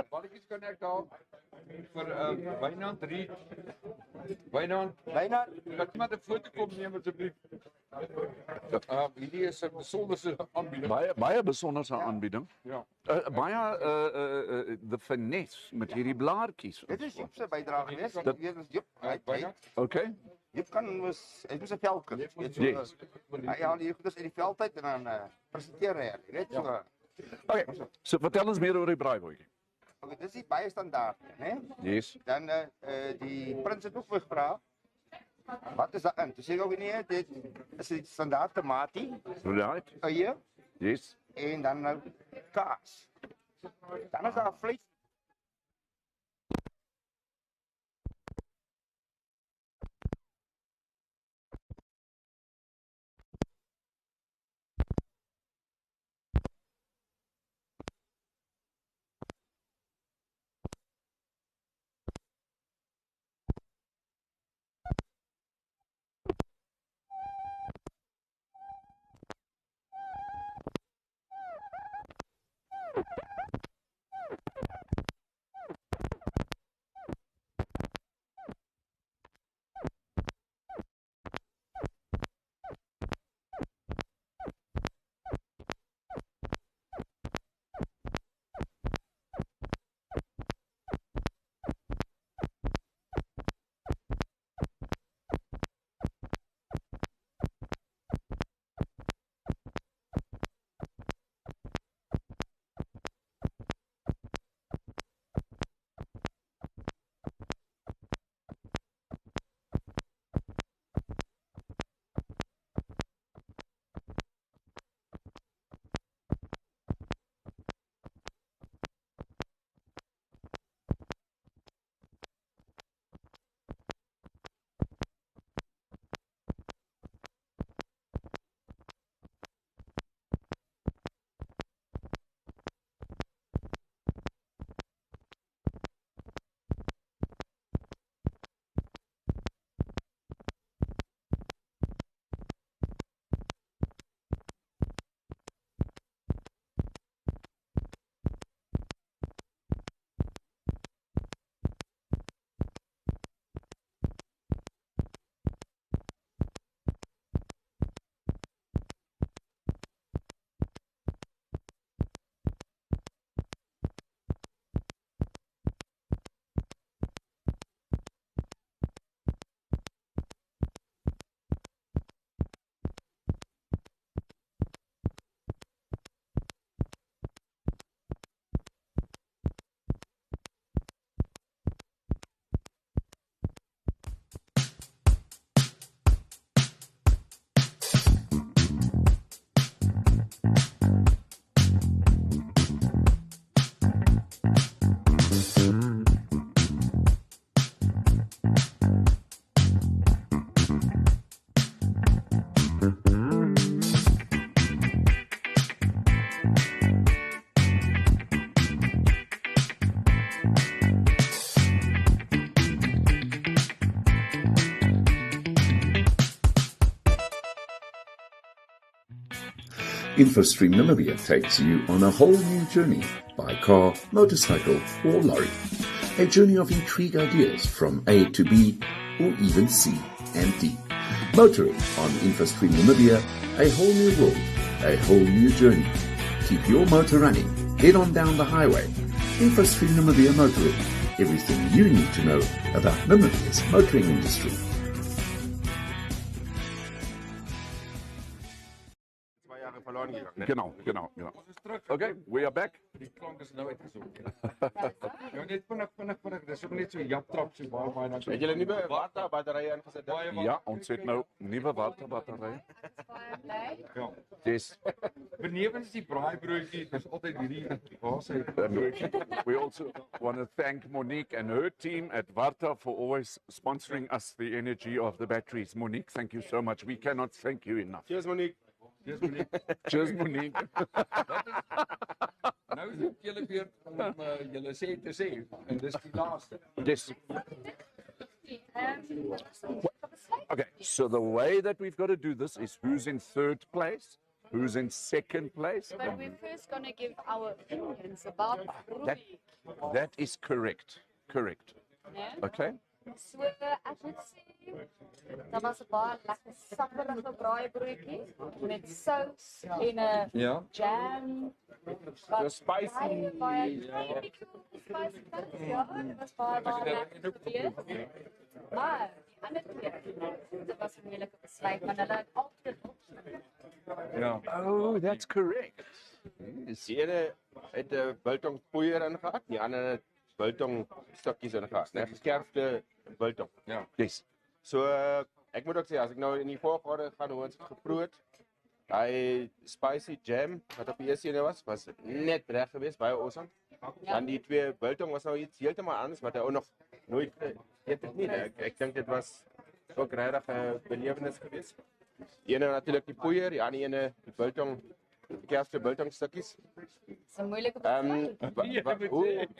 Balletjies kan ek daar vir Wynand 3. Wynand, kan iemand 'n foto kom neem asseblief? Hierdie is 'n besondere aanbieding. Baie besonderse aanbieding. Ja. The finesse met hierdie blaartjies. Dit is Joep se bydrae geweest. Dat- Jy weet Joep, hy Okay. Joep kan hy moet 'n veldkit. Yes. Hy haal hier goeders uit die veld uit en dan presenteer hy, jy weet so. Okay. So vertel ons meer oor die braaibroodjie. Okay, dis die baie standaard, né? Yes. Dan die prins het ook gevra, wat is daarin? Toe sê ek ook nee, dit is die standaard tamatie, Right. eie Yes. en dan kaas. Dan is daar vleis. InfoStream Namibia takes you on a whole new journey by car, motorcycle or lorry. A journey of intrigue ideas from A to B or even C and D. Motoring on InfoStream Namibia, a whole new world, a whole new journey. Keep your motor running. Head on down the highway. InfoStream Namibia Motoring. Everything you need to know about Namibia's motoring industry. Genau. Okay, we are back. Die klank is nou uitgesoek. Ja, net vinnig, dis ook net so japtrap so baie dan. Het julle nuwe waterbatterye ingesit? Ja, ons het nou nuwe waterbatterye. Ja. Dis Benewens die braaibroodjie, dis altyd hierdie waarse we also want to thank Monique and her team at Varta for always sponsoring us the energy of the batteries. Monique, thank you so much. We cannot thank you enough. Cheers Monique. Cheers, Monique. Nou is dit julle weer om julle sê te sê en dis die laaste. Yes. Okay, so the way that we've got to do this is who's in third place, who's in second place. But we're first going to give our opinions about That is correct. Yeah? Okay. So ek moet sê, daar was 'n baie lekker sapperige braaibroodjie met sous en 'n Ja. jam. So spicy. Baie spicy. Ja, dit was baie lekker geweest. Maar die ander twee, dit was 'n moeilike besluit, want hulle het altyd Ja. Oh, that's correct. Die ene het 'n biltong poeier ingehad, die ander het biltong stukkies ingehad, net geskerpte biltong. Ja. Yes. So ek moet ook sê as ek nou in die volgorde gaan hoe ons het geproe het, hy spicy jam wat op die eerste ene was net reg geweest, baie awesome. Dan die twee biltong was nou iets heeltemal anders wat hy ook nog nooit geëet het nie. Ek dink dit was ook regtig 'n belewenis geweest. Die ene natuurlik die poeier, die ander ene die biltong, die kerste biltongstukkies. Dis 'n moeilike besluit.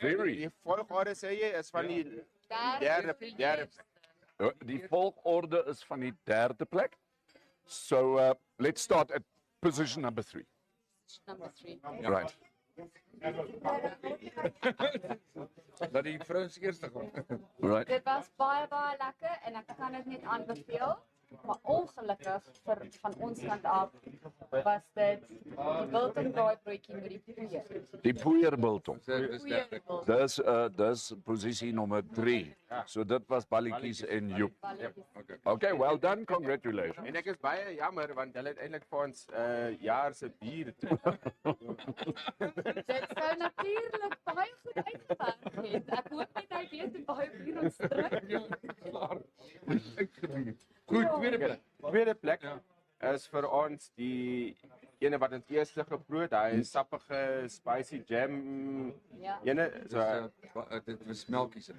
Die volgorde sê jy is van die derde. Die volgorde is van die derde plek. So let's start at position number 3. Number 3. Right. Dat die vrouens eerste gaan. Right. Dit was baie lekker en ek kan dit net aanbeveel. Maar ongelukkig van ons kant af was dit die biltong braaibroodjie met die poeier. Die poeierbiltong. Dis Dis posisie nummer 3. So dit was balletjies en joep. Okay, well done, congratulations. En ek is baie jammer want hulle het eintlik vir ons jaar se bier. Dit sou natuurlik baie goed uitgewerk het. Ek hoop net hy weet hoe baie bier ons drink. Goed, tweede plek is vir ons die ene wat ons eerste geproe het, hy sappige spicy jam. Ene so dit was melkies.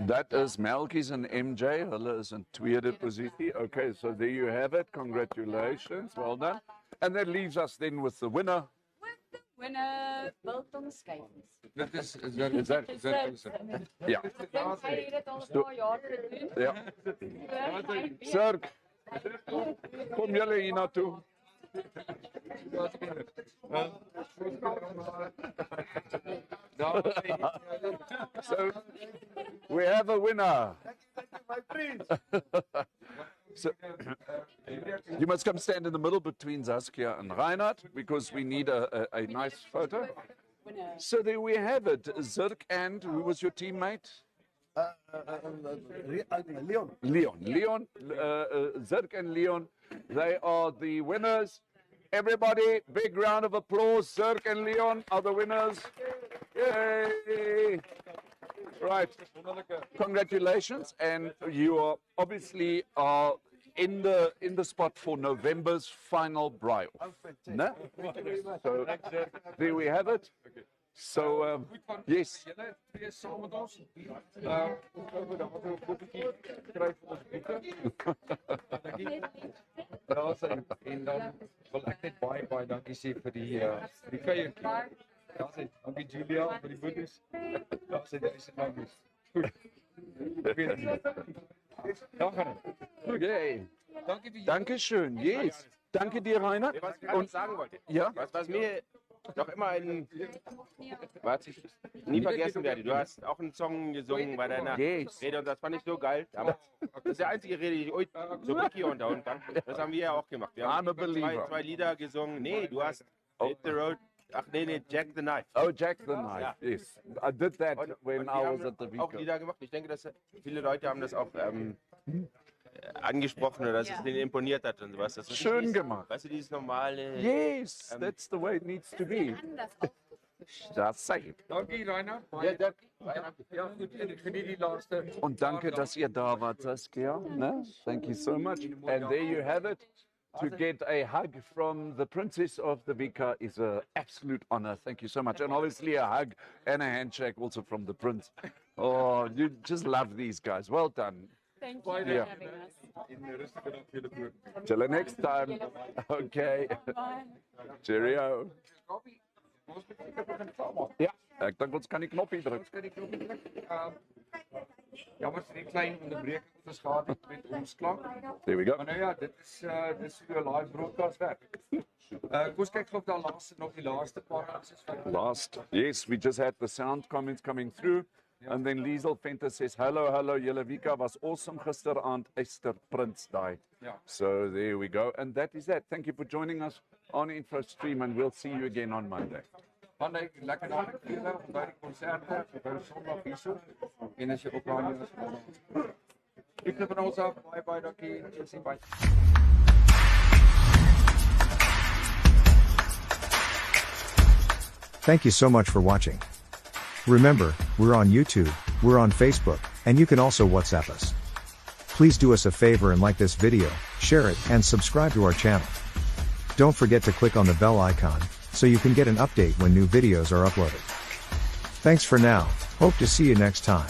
That is Melkies and MJ. Hulle is in tweede posisie. Okay, so there you have it. Congratulations. Well done. And that leaves us then with the winner. Winner biltong skyfies. Dit is Ja. Hy het dit al 'n paar jaar gedoen. Ja. Sirk, kom julle hier na toe. So, we have a winner. My friends. So, you must come stand in the middle between Saskia and Reinhard because we need a nice photo. So there we have it. Zirk and who was your teammate? Leon. Zirk and Leon. They are the winners. Everybody, big round of applause. Zirk and Leon are the winners. Yay! Right. Congratulations, and you are obviously in the spot for November's final braai-off. No? So there we have it. So yes. En dan wil ek net baie dankie sê vir die kuiertjie. Ja, sê dankie Julia vir die boeties. Ja, sê daar is dankie. Okay. Dankeschön. Yes. Danke dir, Reinhard. Was ich gerade sagen wollte. Ja? Was mir noch immer was ich nie vergessen werde. Du hast auch einen Song gesungen bei deiner Rede und das fand ich so geil. Das ist die einzige Rede, die ich euch so wirklich unterhauen kann. Das haben wir ja auch gemacht. Wir haben zwei Lieder gesungen. Nee, du hast Hit the Road. Ach nee, Jack the Knife. Oh, Jack the Knife. Yes. I did that when I was at the Wika. Auch Lieder gemacht. Ich denke, dass viele Leute haben das auch angesprochen oder dass es denen imponiert hat und sowas. Das Schön gemacht. Weißt du, dieses normale... Yes, that's the way it needs to be. Just say. Dankie Reinhard. Ja, goed, en geniet die laaste. Und danke, dass ihr da wart, Saskia. No? Thank you so much. And there you have it. To get a hug from the Princess of the Wika is an absolute honor. Thank you so much. And obviously a hug and a handshake also from the Prince. Oh, you just love these guys. Well done. Thank you for having us. Till next time. Okay. Cheerio. Ja, ek dink ons kan die knoppie druk. Jammer vir die klein onderbreking wat ons gehad het met ons klank. There we go. Maar nou ja, dit is hoe 'n live broadcast werk. Kom ons kyk gou of daar nog die laaste paar reaksies van Yes, we just had the sound comments coming through. And then Liesel Venter says, hello, julle Wika was awesome gisteraand, Esther Prins daai. Ja. So there we go. And that is that. Thank you for joining us on InfoStream, and we'll see you again on Monday. Vandag lekker naweek vir julle, onthou die konserte, vir Sondag hierso. En as jy op radio is, ek van ons af, baie dankie, totsiens, bye. Thank you so much for watching. Remember, we're on YouTube, we're on Facebook, and you can also WhatsApp us. Please do us a favor and like this video, share it, and subscribe to our channel. Don't forget to click on the bell icon, so you can get an update when new videos are uploaded. Thanks for now, hope to see you next time.